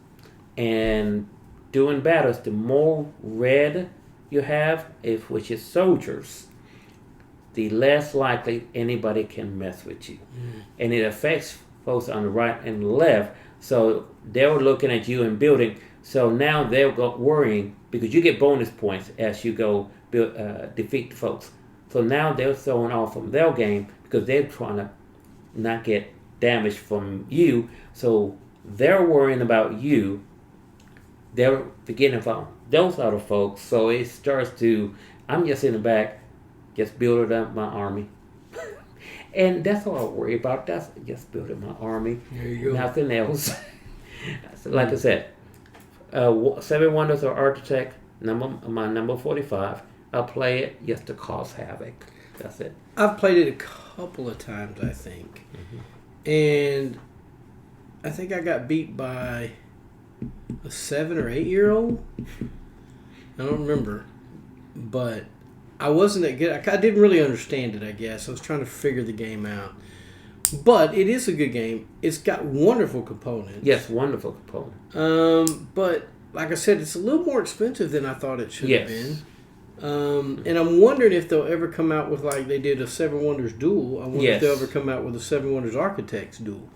And doing battles, the more red you have, which is soldiers, the less likely anybody can mess with you. Mm. And it affects folks on the right and the left. So they were looking at you and building. So now they're worrying because you get bonus points as you go defeat the folks. So now they're throwing off from their game because they're trying to not get damage from you. So they're worrying about you. They're forgetting about those other folks. So it starts to, I'm just in the back, just building up my army. And that's all I worry about. That's just building my army. There you go. Nothing else. Like I said, 7 Wonders of Architect, my number 45. I'll play it just to cause havoc. That's it. I've played it a couple of times, I think. Mm-hmm. And I think I got beat by a 7 or 8 year old. I don't remember. But I wasn't that good. I didn't really understand it, I guess. I was trying to figure the game out. But it is a good game. It's got wonderful components. Yes, wonderful components. But like I said, it's a little more expensive than I thought it should have been. And I'm wondering if they'll ever come out with, like they did a 7 Wonders Duel. I wonder if they'll ever come out with a 7 Wonders Architects Duel.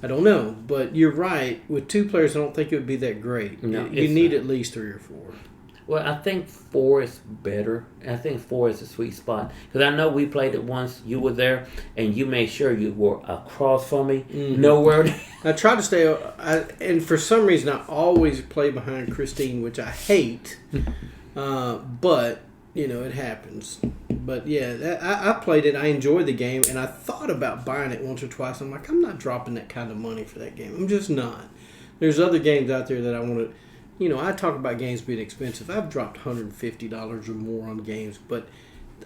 I don't know. But you're right. With 2 players, I don't think it would be that great. No, you need at least 3 or 4. Well, I think 4 is better. I think 4 is a sweet spot. Because I know we played it once. You were there, and you made sure you were across from me. Mm-hmm. Nowhere. I try to stay... and for some reason, I always play behind Christine, which I hate. But, it happens. But, yeah, I played it. I enjoyed the game, and I thought about buying it once or twice. I'm like, I'm not dropping that kind of money for that game. I'm just not. There's other games out there that I want to... I talk about games being expensive. I've dropped $150 or more on games, but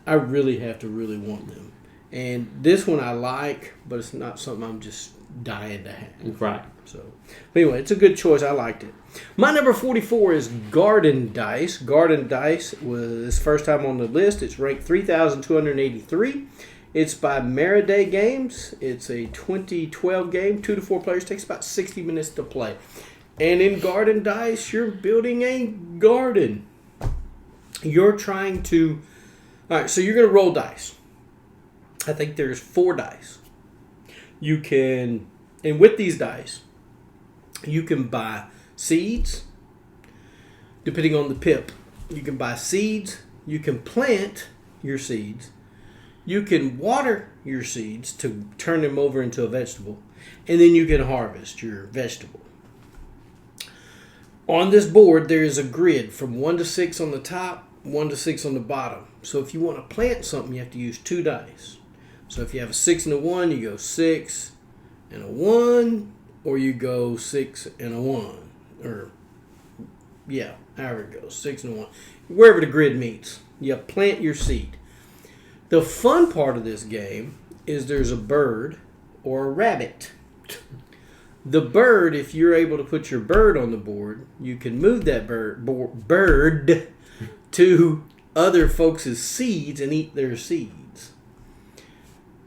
I really have to really want them. And this one I like, but it's not something I'm just dying to have. Right. So, but anyway, it's a good choice. I liked it. My number 44 is Garden Dice. Garden Dice was first time on the list. It's ranked 3,283. It's by Meriday Games. It's a 2012 game. 2 to 4 players. Takes about 60 minutes to play. And in Garden Dice, you're building a garden. You're trying to... All right, so you're going to roll dice. I think there's 4 dice. You can... And with these dice, you can buy seeds, depending on the pip. You can buy seeds. You can plant your seeds. You can water your seeds to turn them over into a vegetable. And then you can harvest your vegetable. On this board, there is a grid from 1 to 6 on the top, 1 to 6 on the bottom. So if you want to plant something, you have to use 2 dice. So if you have a 6 and a 1, you go 6 and a 1, or you go 6 and a 1. Or, however it goes, 6 and a 1. Wherever the grid meets, you plant your seed. The fun part of this game is there's a bird or a rabbit. The bird, if you're able to put your bird on the board, you can move that bird to other folks' seeds and eat their seeds.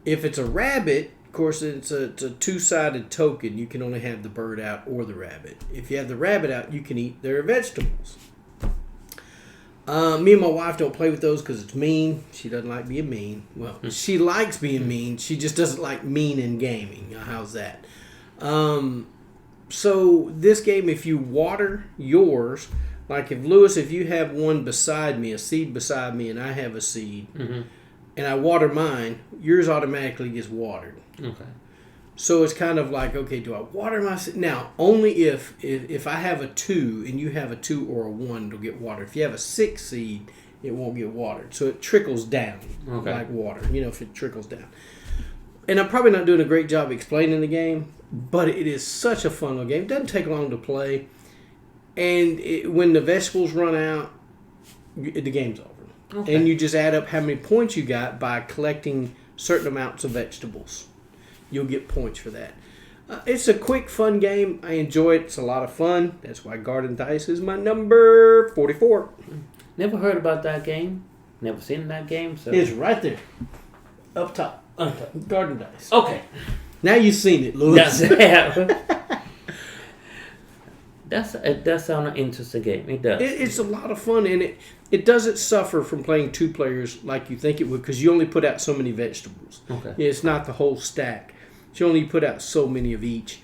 If it's a rabbit, of course, it's a two-sided token. You can only have the bird out or the rabbit. If you have the rabbit out, you can eat their vegetables. Me and my wife don't play with those because it's mean. She doesn't like being mean. Well, she likes being mean. She just doesn't like mean in gaming. How's that? So this game, if you water yours, like if Lewis, if you have one beside me, a seed beside me, and I have a seed, and I water mine, yours automatically gets watered. Okay. So it's kind of like, okay, do I water my seed? Now, only if I have a 2 and you have a 2 or a 1, it'll get watered. If you have a 6 seed, it won't get watered. So it trickles down like water, if it trickles down. And I'm probably not doing a great job explaining the game, but it is such a fun little game. It doesn't take long to play. And when the vegetables run out, the game's over. Okay. And you just add up how many points you got by collecting certain amounts of vegetables. You'll get points for that. It's a quick, fun game. I enjoy it. It's a lot of fun. That's why Garden Dice is my number 44. Never heard about that game. Never seen that game. So it's right there. Up top. Garden Dice. Okay. Now you've seen it, Louis. It does sound an interesting game. It does. It's a lot of fun, and it doesn't suffer from playing 2 players like you think it would, because you only put out so many vegetables. Okay. It's not the whole stack. You only put out so many of each.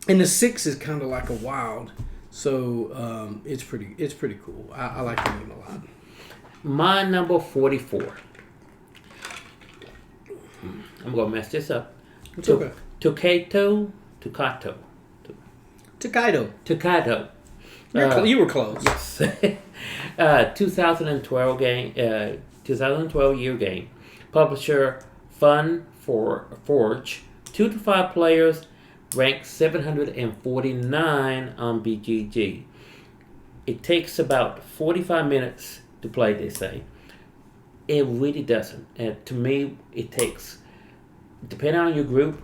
And the 6 is kind of like a wild, so it's pretty cool. I like the game a lot. My number 44. I'm gonna mess this up. It's okay. Tokaido. You were close. Yes. 2012 game. 2012 year game. Publisher Fun for Forge. 2 to 5 players. Ranked 749 on BGG. It takes about 45 minutes to play, they say. It really doesn't. And to me, it takes, depending on your group,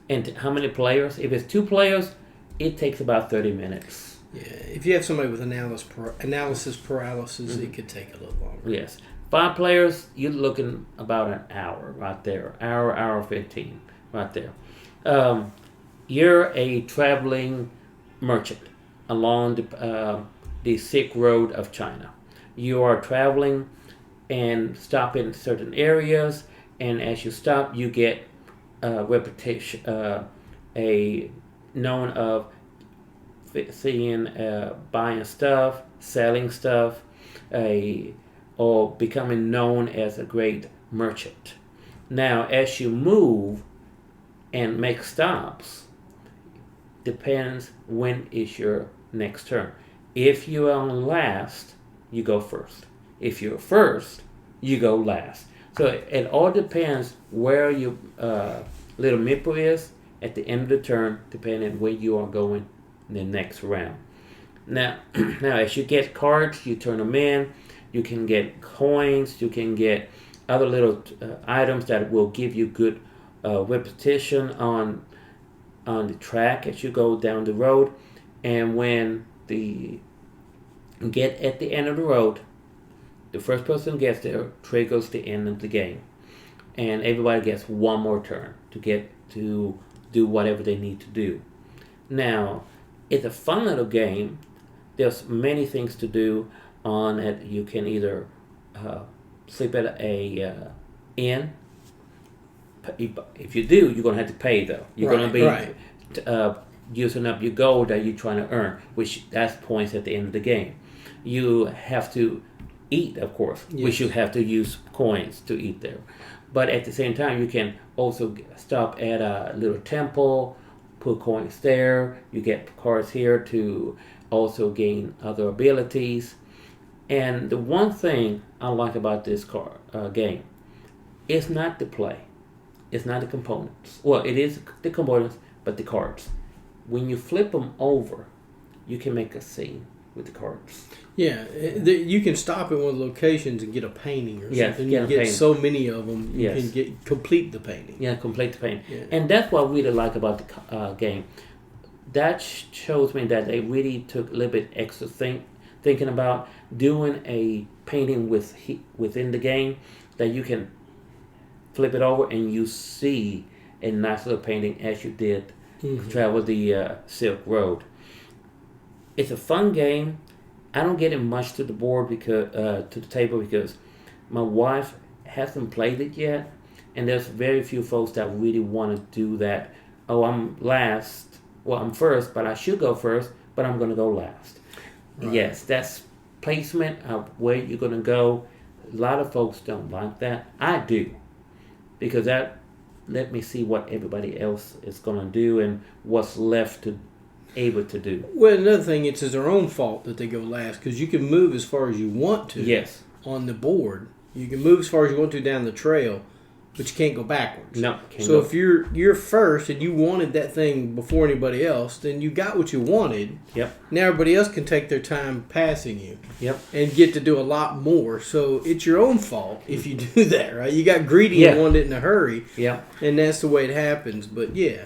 and how many players. If it's 2 players, it takes about 30 minutes. Yeah, if you have somebody with analysis paralysis, it could take a little longer. Yes. 5 players, you're looking about an hour right there. Hour 15 right there. You're a traveling merchant along the Silk Road of China. You are traveling and stop in certain areas, and as you stop, you get a reputation, known of seeing, buying stuff, selling stuff, or becoming known as a great merchant. Now, as you move and make stops, depends when is your next turn. If you're on last, you go first. If you're first, you go last. So it all depends where your little meeple is at the end of the turn, depending where you are going in the next round. Now, as you get cards, you turn them in. You can get coins. You can get other little items that will give you good repetition on the track as you go down the road. And when get at the end of the road, the first person gets there triggers the end of the game, and everybody gets one more turn to get to do whatever they need to do. Now, it's a fun little game. There's many things to do on it. You can either sleep at a inn. If you do, you're going to have to pay, though. You're going to be using up your gold that you're trying to earn, which that's points at the end of the game. You have to eat, of course, which you have to use coins to eat there. But at the same time, you can also stop at a little temple, put coins there. You get cards here to also gain other abilities. And the one thing I like about this game, it's not the play. It's not the components. Well, it is the components, but the cards. When you flip them over, you can make a scene with the cards. Yeah, you can stop at one of the locations and get a painting or something. You get so many of them, you can complete the painting. Yeah, complete the painting. Yeah. And that's what I really like about the game. That shows me that they really took a little bit extra thinking about doing a painting within the game that you can flip it over, and you see a nice little painting as you did travel the Silk Road. It's a fun game. I don't get it much to the board because to the table because my wife hasn't played it yet, and there's very few folks that really want to do that. Oh, I'm last. Well, I'm first, but I should go first, but I'm going to go last. Right. Yes, that's placement of where you're going to go. A lot of folks don't like that. I do, because that let me see what everybody else is going to do and what's left to able to do. Well, another thing, it's their own fault that they go last, because you can move as far as you want to. Yes. On the board, you can move as far as you want to down the trail, but you can't go backwards. No. So if you're first and you wanted that thing before anybody else, then you got what you wanted. Yep. Now everybody else can take their time passing you. Yep. And get to do a lot more. So it's your own fault if you do that, right? You got greedy and wanted it in a hurry. Yep. And that's the way it happens. But yeah.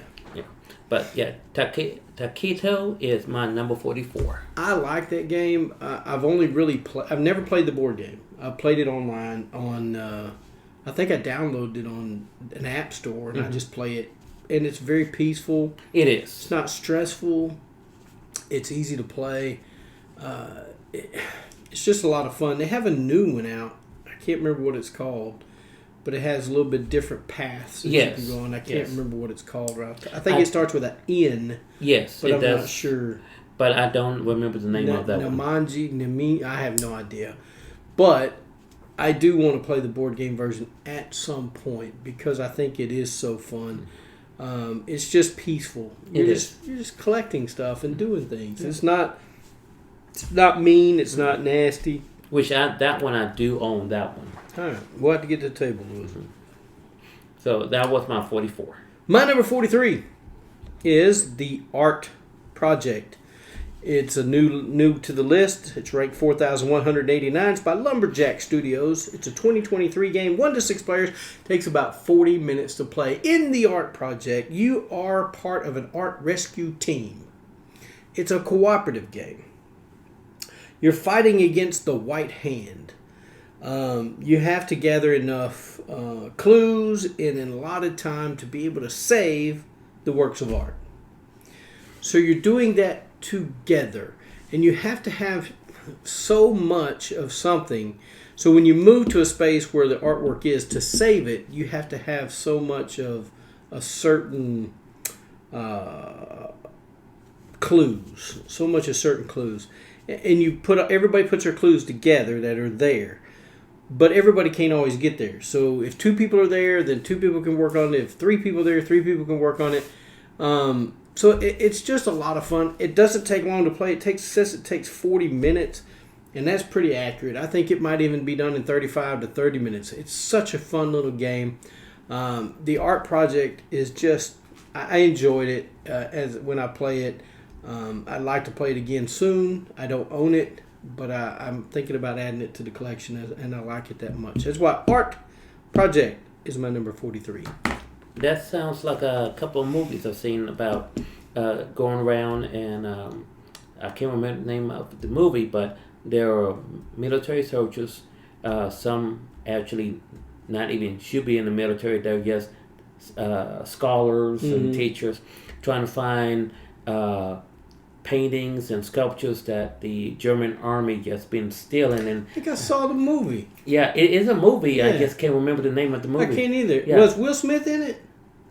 But yeah, Taquito is my number 44. I like that game. I've only really I've never played the board game. I played it online on. I think I downloaded it on an app store and I just play it, and it's very peaceful. It is. It's not stressful. It's easy to play. It's just a lot of fun. They have a new one out. I can't remember what it's called, but it has a little bit different paths that you can go on. I can't remember what it's called. Right? I think it starts with an N. Yes, but I'm not sure. But I don't remember the name of that one. Namanji, I have no idea. But I do want to play the board game version at some point because I think it is so fun. It's just peaceful. You're just collecting stuff and doing things. Yeah. It's not mean. It's not nasty. That one I do own that one. All right, we'll have to get to the table, Louis. So that was my 44. My number 43 is The Art Project. It's a new to the list. It's ranked 4,189. It's by Lumberjack Studios. It's a 2023 game, 1 to 6 players. Takes about 40 minutes to play. In The Art Project, you are part of an art rescue team. It's a cooperative game. You're fighting against the White Hand. You have to gather enough clues and a lot of time to be able to save the works of art. So you're doing that together, and you have to have so much of something. So when you move to a space where the artwork is to save it, you have to have so much of a certain clues, and everybody puts their clues together that are there. But everybody can't always get there. So if 2 people are there, then 2 people can work on it. If 3 people are there, 3 people can work on it. So it's just a lot of fun. It doesn't take long to play. It takes 40 minutes, and that's pretty accurate. I think it might even be done in 35 to 30 minutes. It's such a fun little game. The Art Project is just, I enjoyed it when I play it. I'd like to play it again soon. I don't own it, but I'm thinking about adding it to the collection, and I like it that much. That's why Art Project is my number 43. That sounds like a couple of movies I've seen about going around, and I can't remember the name of the movie, but there are military soldiers. Some actually not even should be in the military. They're just scholars and teachers trying to find paintings and sculptures that the German army just been stealing. And I think I saw the movie. Yeah, it is a movie. Yeah. I just can't remember the name of the movie. I can't either. Yeah. Was Will Smith in it?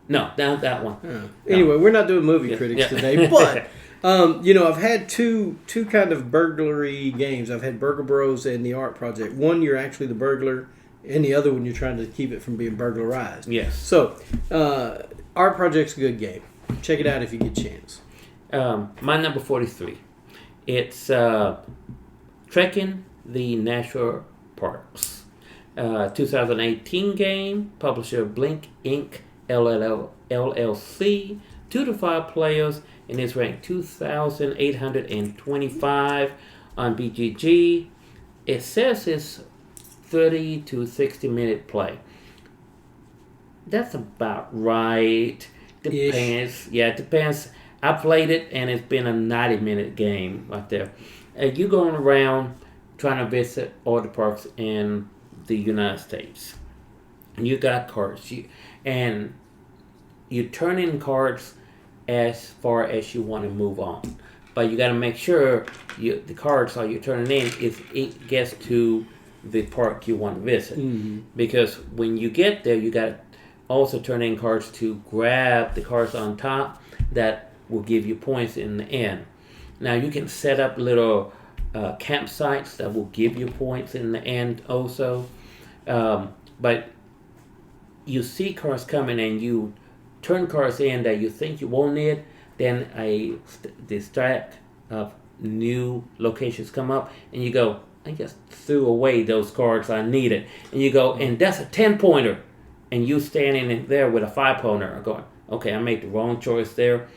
No, not that one. Oh. Anyway, we're not doing movie critics today, but I've had two kind of burglary games. I've had Burgle Bros and The Art Project. One, you're actually the burglar, and the other one, you're trying to keep it from being burglarized. Yes. So, Art Project's a good game. Check it out if you get a chance. My number 43. It's Trekking the National Parks. 2018 game. Publisher Blink Inc. LLC. 2 to 5 players, and it's ranked 2,825 on BGG. It says it's 30 to 60 minute play. That's about right. Depends. Yeah, it depends. I played it, and it's been a 90-minute game right there. You're going around trying to visit all the parks in the United States. You got cards. And you turn in cards as far as you want to move on. But you got to make sure the cards you're turning in it gets to the park you want to visit. Mm-hmm. Because when you get there, you got to also turn in cards to grab the cards on top that will give you points in the end. Now you can set up little campsites that will give you points in the end also. But you see cards coming and you turn cards in that you think you won't need, then the stack of new locations come up and you go, I just threw away those cards I needed. And you go, and that's a 10-pointer. And you standing in there with a 5-pointer going, okay, I made the wrong choice there.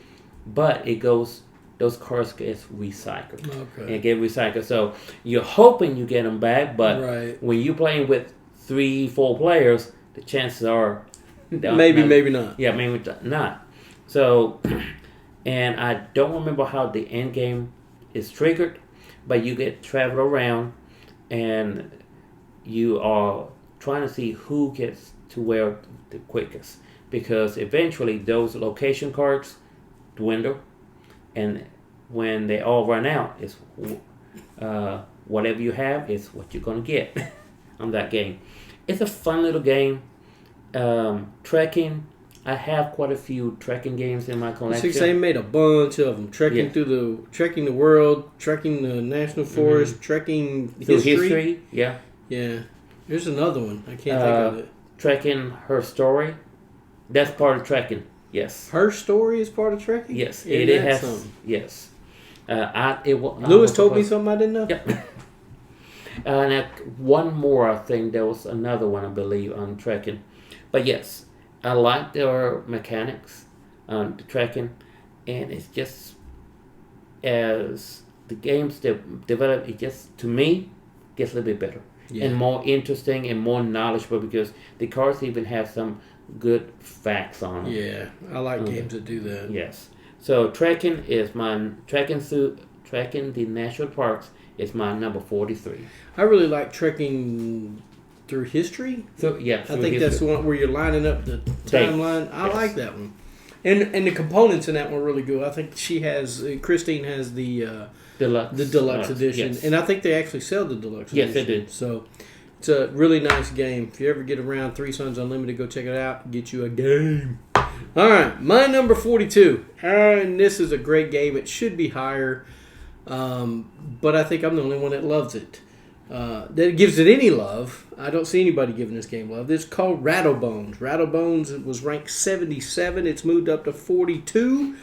But those cards get recycled. Okay. And get recycled. So you're hoping you get them back, but right. when you're playing with 3-4 players, the chances are maybe not. Yeah, maybe not. So, and I don't remember how the end game is triggered, but you get traveled around, and you are trying to see who gets to where the quickest, because eventually those location cards dwindle, and when they all run out, it's whatever you have is what you're going to get on that game. It's a fun little game. Trekking. I have quite a few trekking games in my collection. They made a bunch of them. Trekking the world, trekking the national forest, trekking history. Yeah. Yeah. There's another one. I can't think of it. Trekking Her Story. That's part of trekking. Yes. Her Story is part of trekking? Yes. Yeah, it has something. Yes. Lewis told me something I didn't know. Yep. Now, one more, I think there was another one, I believe, on trekking. But yes, I like their mechanics on the trekking, and it's just as the games develop, it just, to me, gets a little bit better and more interesting and more knowledgeable, because the cards even have some good facts on them. Yeah, I like games that do that. Yes. So trekking is my trekking the national parks is my number 43. I really like trekking through history. So yeah, I think that's the one where you're lining up the timeline. I like that one, and the components in that one are really good. I think Christine has the deluxe edition, and I think they actually sell the deluxe edition. Yes, they do. So it's a really nice game. If you ever get around Three Sons Unlimited, go check it out. Get you a game. All right, my number 42, and this is a great game. It should be higher, but I think I'm the only one that loves it. That gives it any love. I don't see anybody giving this game love. It's called Rattlebones. Rattlebones was ranked 77. It's moved up to 42.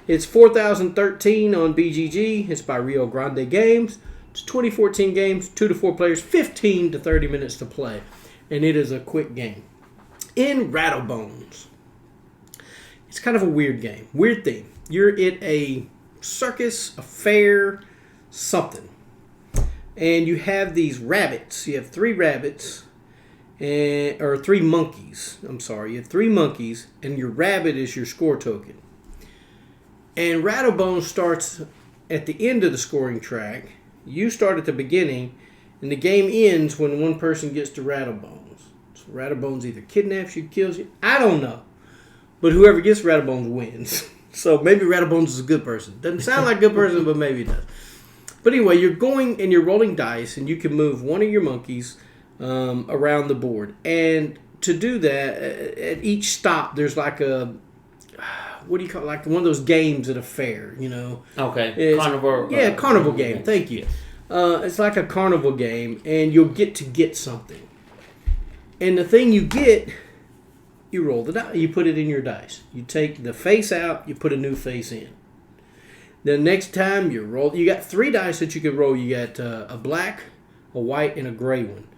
It's 4013 on BGG. It's by Rio Grande Games. It's 2014 games, 2 to 4 players, 15 to 30 minutes to play. And it is a quick game. In Rattlebones, it's kind of a weird game. Weird theme. You're at a circus, a fair, something. And you have these rabbits. You have 3 rabbits, or 3 monkeys. I'm sorry. You have 3 monkeys, and your rabbit is your score token. And Rattlebones starts at the end of the scoring track. You start at the beginning, and the game ends when one person gets to Rattlebones. So Rattlebones either kidnaps you, kills you. I don't know. But whoever gets Rattlebones wins. So maybe Rattlebones is a good person. Doesn't sound like a good person, but maybe it does. But anyway, you're going and you're rolling dice, and you can move one of your monkeys around the board. And to do that, at each stop, there's like a, what do you call it? Like one of those games at a fair, you know? Okay, carnival. Yeah, carnival game. Thank you. Yes. It's like a carnival game, and you'll get something. And the thing you get, you roll the die. You put it in your dice. You take the face out, you put a new face in. The next time you roll, you got 3 dice that you can roll. You got a black, a white, and a gray one.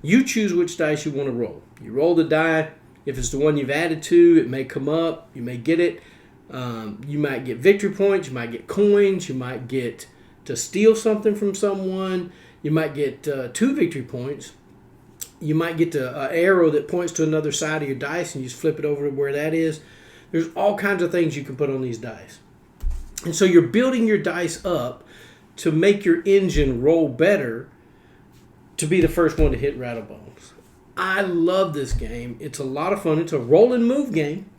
You choose which dice you want to roll. You roll the die. If it's the one you've added to, it may come up. You may get it. You might get victory points. You might get coins. You might get to steal something from someone. You might get 2 victory points. You might get an arrow that points to another side of your dice, and you just flip it over to where that is. There's all kinds of things you can put on these dice. And so you're building your dice up to make your engine roll better to be the first one to hit Rattlebones. I love this game. It's a lot of fun. It's a roll and move game,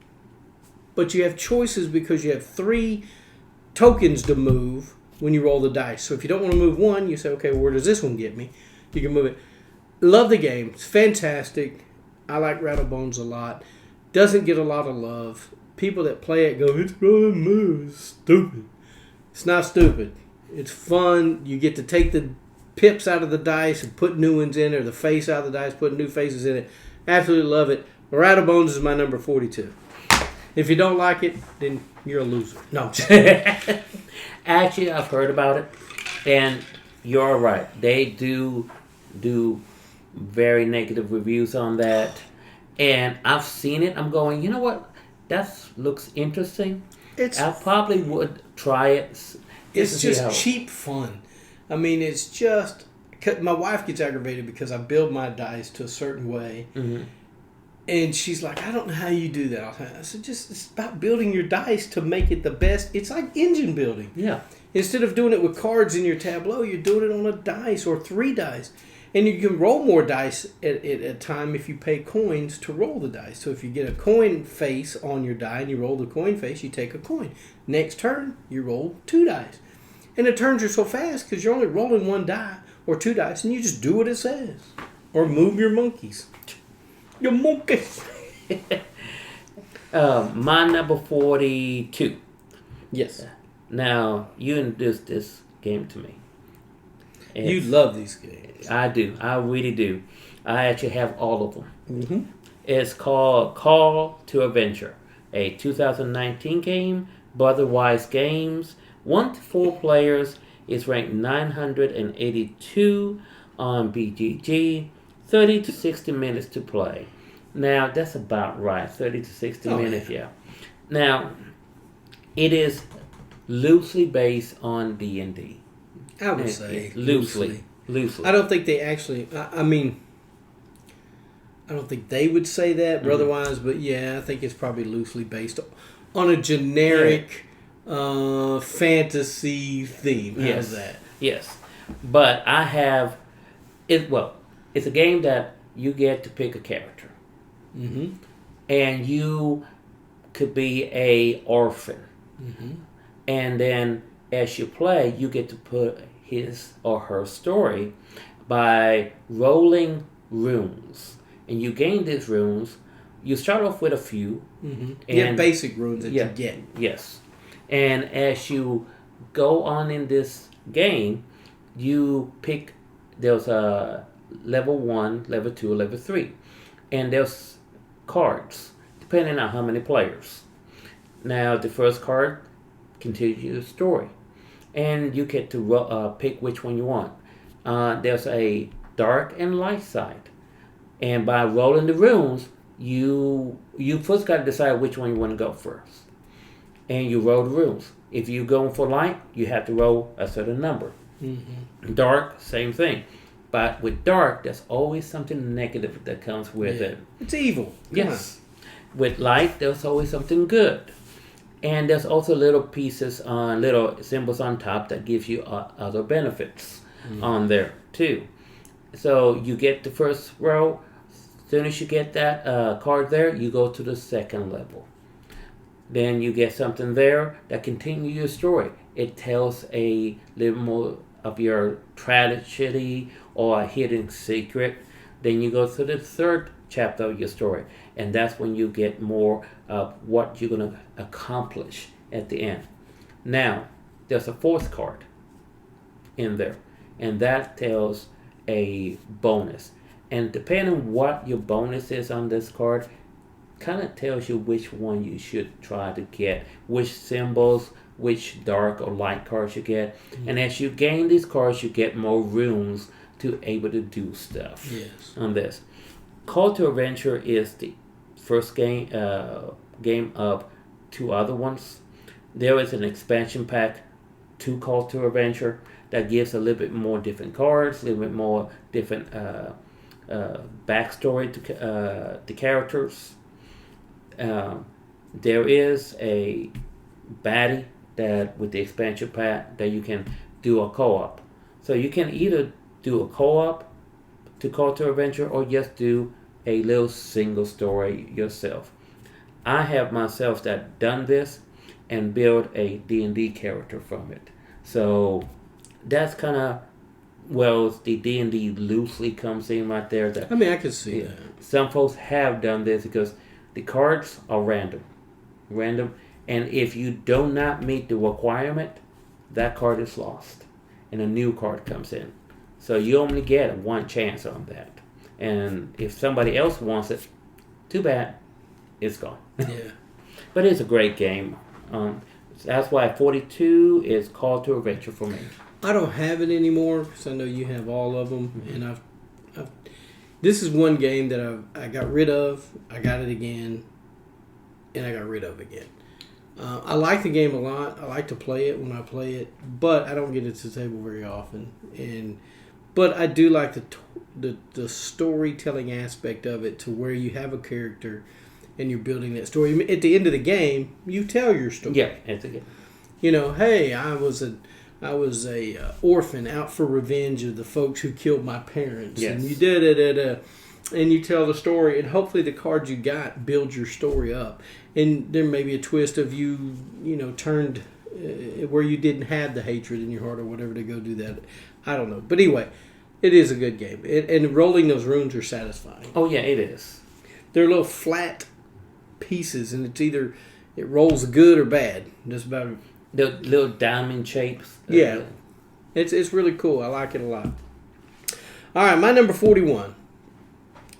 but you have choices because you have 3 tokens to move when you roll the dice. So if you don't want to move one, you say, okay, where does this one get me? You can move it. Love the game. It's fantastic. I like Rattlebones a lot. Doesn't get a lot of love. People that play it go, it's roll and move. It's stupid. It's not stupid. It's fun. You get to take the pips out of the dice and put new ones in, or the face out of the dice, put new faces in it. Absolutely love it. Rattlebones is my number 42. If you don't like it, then you're a loser. No. Actually, I've heard about it, and you're right. They do very negative reviews on that, and I've seen it. I'm going, you know what? That looks interesting. I probably would try it. It's just cheap fun. I mean, it's just... My wife gets aggravated because I build my dice to a certain way. Mm-hmm. And she's like, I don't know how you do that. I said, it's about building your dice to make it the best. It's like engine building. Yeah. Instead of doing it with cards in your tableau, you're doing it on a dice or 3 dice. And you can roll more dice at a time if you pay coins to roll the dice. So if you get a coin face on your die and you roll the coin face, you take a coin. Next turn, you roll 2 dice. And the turns are so fast because you're only rolling 1 die or 2 dice, and you just do what it says. Or move your monkeys. Your monkeys. My number 42. Yes. Now, you introduced this game to me. You love these games. I do. I really do. I actually have all of them. Mm-hmm. It's called Call to Adventure, a 2019 game, Brotherwise Games. 1 to 4 players. It's ranked 982 on BGG. 30 to 60 minutes to play. Now, that's about right. 30 to 60 minutes, yeah. Now, it is loosely based on D&D. I would say loosely. I don't think they actually... I mean, I don't think they would say that, Brotherwise, but yeah, I think it's probably loosely based on a generic... fantasy theme. How's that? Yes. But I have it. Well, it's a game that you get to pick a character, and you could be a orphan, and then as you play, you get to put his or her story by rolling runes, and you gain these runes. You start off with a few, and you have basic runes that you get. Yes. And as you go on in this game, you pick, there's a level 1, level 2, level 3. And there's cards, depending on how many players. Now, the first card continues your story. And you get to pick which one you want. There's a dark and light side. And by rolling the runes, you first got to decide which one you want to go first. And you roll the rules. If you're going for light, you have to roll a certain number. Dark, same thing. But with dark, there's always something negative that comes with it. It's evil. Yes. With light, there's always something good. And there's also little pieces, little symbols on top that gives you other benefits on there too. So you get the first row. As soon as you get that card there, you go to the second level. Then you get something there that continues your story. It tells a little more of your tragedy or a hidden secret. Then you go to the third chapter of your story. And that's when you get more of what you're going to accomplish at the end. Now, there's a fourth card in there. And that tells a bonus. And depending on what your bonus is on this card, kind of tells you which one you should try to get, which symbols, which dark or light cards you get. And as you gain these cards, you get more runes to able to do stuff on this. Call to Adventure is the first game of 2 other ones. There is an expansion pack to Call to Adventure that gives a little bit more different cards, a little bit more different backstory to the characters. There is a baddie that with the expansion pack that you can do a co-op. So you can either do a co-op to Call to Adventure or just do a little single story yourself. I have myself that done this and build a D&D character from it. So that's kind of the D&D loosely comes in right there. That, I mean, I can see that. Some folks have done this because the cards are random, and if you do not meet the requirement, that card is lost, and a new card comes in. So you only get one chance on that. And if somebody else wants it, too bad, it's gone. Yeah. But it's a great game. That's why 42 is Call to Adventure for me. I don't have it anymore because I know you have all of them, and I've this is one game that I got rid of. I got it again, and I got rid of again. I like the game a lot. I like to play it when I play it, but I don't get it to the table very often. But I do like the storytelling aspect of it, to where you have a character and you're building that story. At the end of the game, you tell your story. Yeah, it's a game. You know, hey, I was a orphan out for revenge of the folks who killed my parents. Yes. And you did and you tell the story, and hopefully the cards you got build your story up. And there may be a twist of you turned where you didn't have the hatred in your heart or whatever to go do that. I don't know. But anyway, it is a good game. And rolling those runes are satisfying. Oh, yeah, it is. They're little flat pieces, and it rolls good or bad. Just about The little diamond shapes. Yeah. It's really cool. I like it a lot. All right, my number 41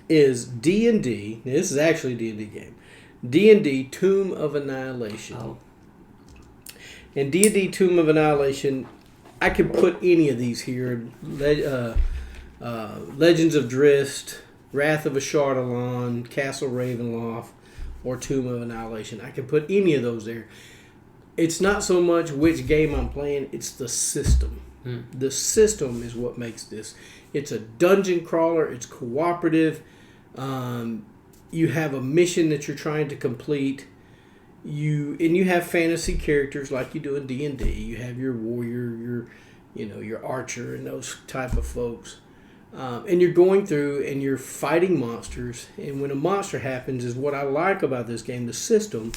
is D&D. This is actually a D&D game. D&D Tomb of Annihilation. Oh. And D&D Tomb of Annihilation, I could put any of these here. Legends of Drizzt, Wrath of Ashardalon, Castle Ravenloft, or Tomb of Annihilation. I could put any of those there. It's not so much which game I'm playing, it's the system. The system is what makes this. It's a dungeon crawler, it's cooperative. You have a mission that you're trying to complete. You have fantasy characters like you do in D&D. You have your warrior, your archer, and those type of folks. And you're going through and you're fighting monsters. And when a monster happens, is what I like about this game. The system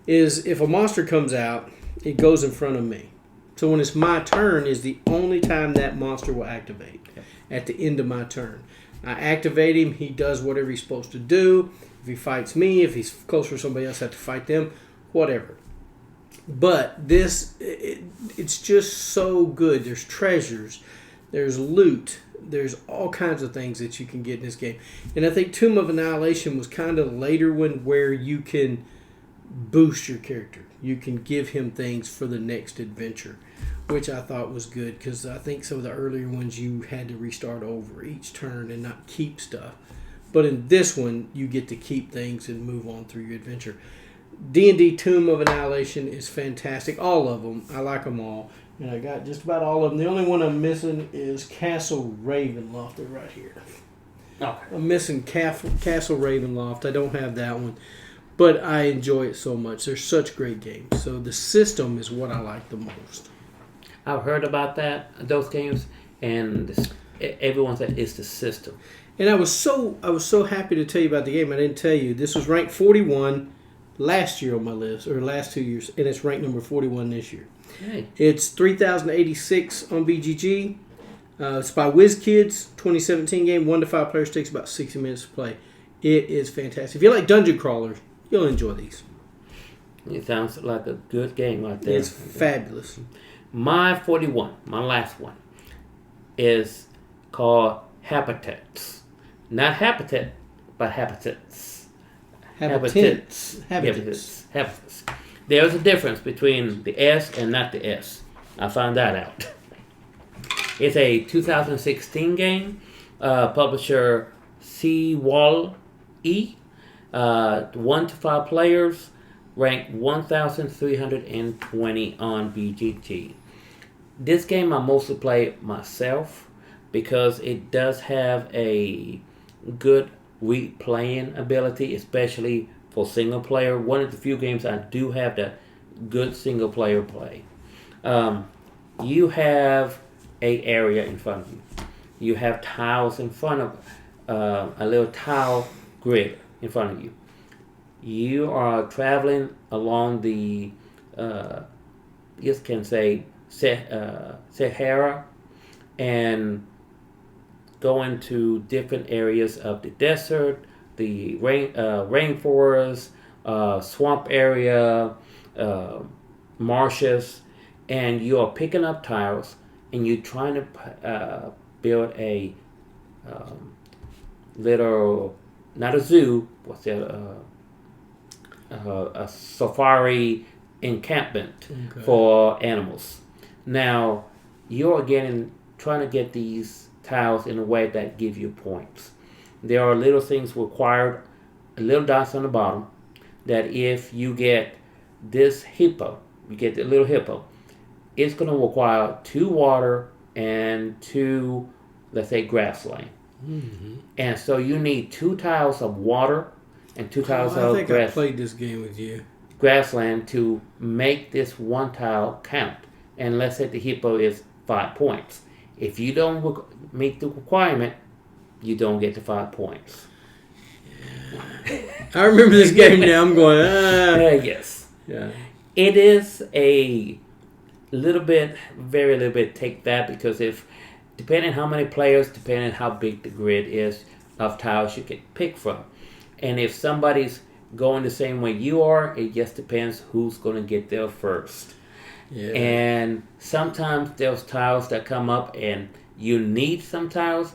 is, if a monster comes out, it goes in front of me. So when it's my turn is the only time that monster will activate. At the end of my turn, I activate him. He does whatever he's supposed to do. If he fights me, if he's closer to somebody else, I have to fight them. Whatever. But this, it's just so good. There's treasures. There's loot. There's all kinds of things that you can get in this game. And I think Tomb of Annihilation was kind of the later one where you can boost your character. You can give him things for the next adventure, which I thought was good, because I think some of the earlier ones you had to restart over each turn and not keep stuff. But in this one, you get to keep things and move on through your adventure. D&D Tomb of Annihilation is fantastic. All of them. I like them all. And I got just about all of them. The only one I'm missing is Castle Ravenloft. They're right here. Okay. I'm missing Castle Ravenloft. I don't have that one. But I enjoy it so much. They're such great games. So the system is what I like the most. I've heard about those games, and everyone said it's the system. And I was so happy to tell you about the game. I didn't tell you. This was ranked 41 last year on my list, or last 2 years, and it's ranked number 41 this year. Hey. It's 3,086 on BGG. It's by WizKids, 2017 game. 1 to 5 players, takes about 60 minutes to play. It is fantastic. If you like dungeon crawlers, you'll enjoy these. It sounds like a good game right there. It's fabulous. My 41, my last one, is called Habitats. Not Habitat, but Habitats. Habitants. There's a difference between the S and not the S. I found that out. It's a 2016 game. Publisher CGG. 1 to 5 players. Ranked 1,320 on BGG. This game I mostly play myself because it does have a good replaying ability, especially for single player. One of the few games I do have that good single player play. You have an area in front of you. You have tiles in front of a little tile grid in front of you. You are traveling along the, you can say, Sahara, and going to different areas of the desert, the rainforest, swamp area, marshes, and you are picking up tiles and you're trying to build a little, not a zoo, what's that? A safari encampment for animals. Now, you're trying to get these tiles in a way that give you points. There are little things required, little dots on the bottom, that if you get this hippo, you get the little hippo, it's going to require 2 water and 2, let's say, grassland. Mm-hmm. And so you need 2 tiles of water and 2 tiles of I think I played this game with you. Grassland to make this 1 tile count. And let's say the hippo is 5 points. If you don't meet the requirement, you don't get the 5 points. Yeah. I remember this game now. I'm going, yes. Yeah. It is a very little bit take that, because if, depending on how many players, depending on how big the grid is of tiles you can pick from. And if somebody's going the same way you are, it just depends who's going to get there first. Yeah. And sometimes there's tiles that come up and you need some tiles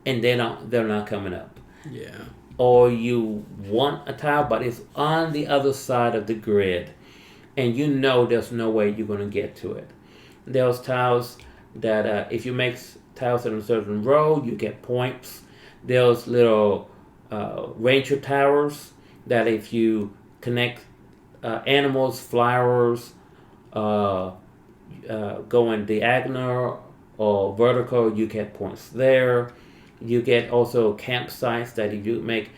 and they're not coming up. Yeah. Or you want a tile but it's on the other side of the grid and you know there's no way you're going to get to it. There's tiles that if you make tiles in a certain row, you get points. There's little ranger towers that if you connect animals, flowers, going diagonal or vertical, you get points there. You get also campsites that if you make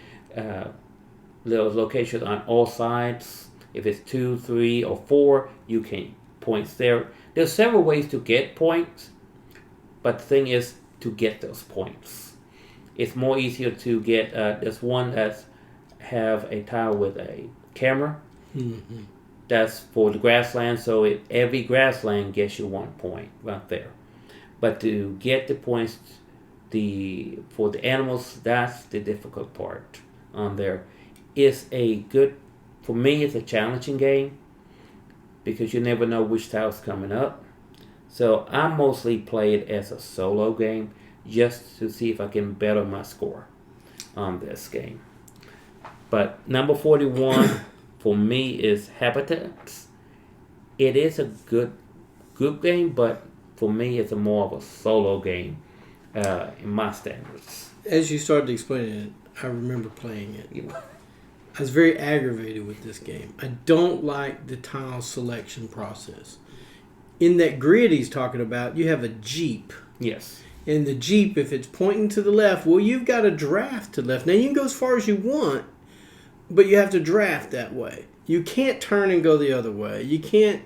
little locations on all sides, if it's 2, 3, or 4, you can points there. There's several ways to get points, but the thing is to get those points. It's more easier to get. There's one that's have a tile with a camera. Mm-hmm. That's for the grassland, so every grassland gets you 1 point right there. But to get the points, for the animals, that's the difficult part on there. For me, it's a challenging game because you never know which tile's coming up. So I mostly play it as a solo game just to see if I can better my score on this game. But number 41 for me is Habitats. It is a good game, but for me it's more of a solo game in my standards. As you started explaining it, I remember playing it. I was very aggravated with this game. I don't like the tile selection process. In that grid he's talking about, you have a Jeep. Yes. And the Jeep, if it's pointing to the left, well, you've got a draft to the left. Now, you can go as far as you want, but you have to draft that way. You can't turn and go the other way. You can't.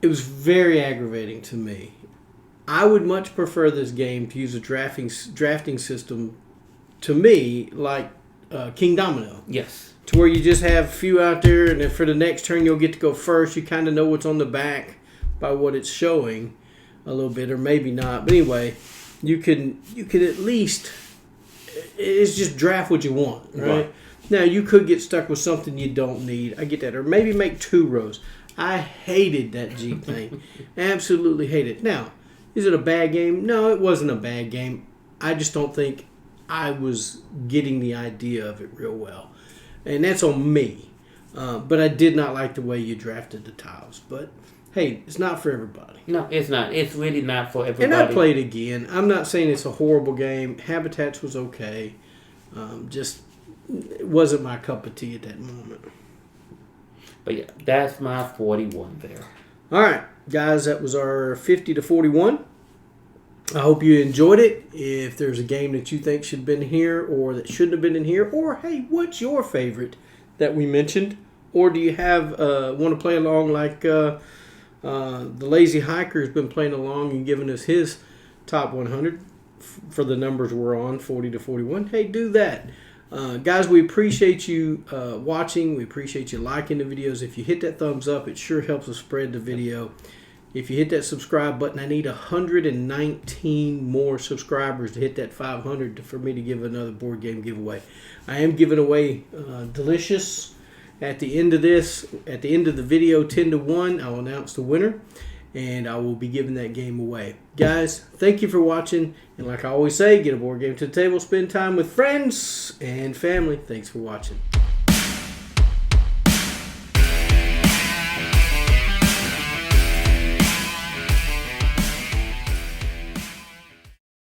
It was very aggravating to me. I would much prefer this game to use a drafting system, to me, like King Domino. Yes. To where you just have a few out there, and then for the next turn you'll get to go first. You kind of know what's on the back by what it's showing a little bit, or maybe not. But anyway, you could at least, it's just draft what you want, right? Now, you could get stuck with something you don't need. I get that. Or maybe make 2 rows. I hated that Jeep thing. Absolutely hated it. Now, is it a bad game? No, it wasn't a bad game. I just don't think I was getting the idea of it real well. And that's on me. But I did not like the way you drafted the tiles. But, hey, it's not for everybody. No, it's not. It's really not for everybody. And I played again. I'm not saying it's a horrible game. Habitats was okay. It wasn't my cup of tea at that moment. But yeah, that's my 41 there. All right, guys, that was our 50 to 41. I hope you enjoyed it. If there's a game that you think should have been here or that shouldn't have been in here, or, hey, what's your favorite that we mentioned? Or do you have want to play along like the Lazy Hiker has been playing along and giving us his top 100? for the numbers we're on, 40 to 41, hey, do that. Guys, we appreciate you watching. We appreciate you liking the videos. If you hit that thumbs up, it sure helps us spread the video. If you hit that subscribe button, I need 119 more subscribers to hit that 500 for me to give another board game giveaway. I am giving away Delicious at the end of this. At the end of the video, 10 to 1, I'll announce the winner, and I will be giving that game away. Guys, thank you for watching. And like I always say, get a board game to the table, spend time with friends and family. Thanks for watching.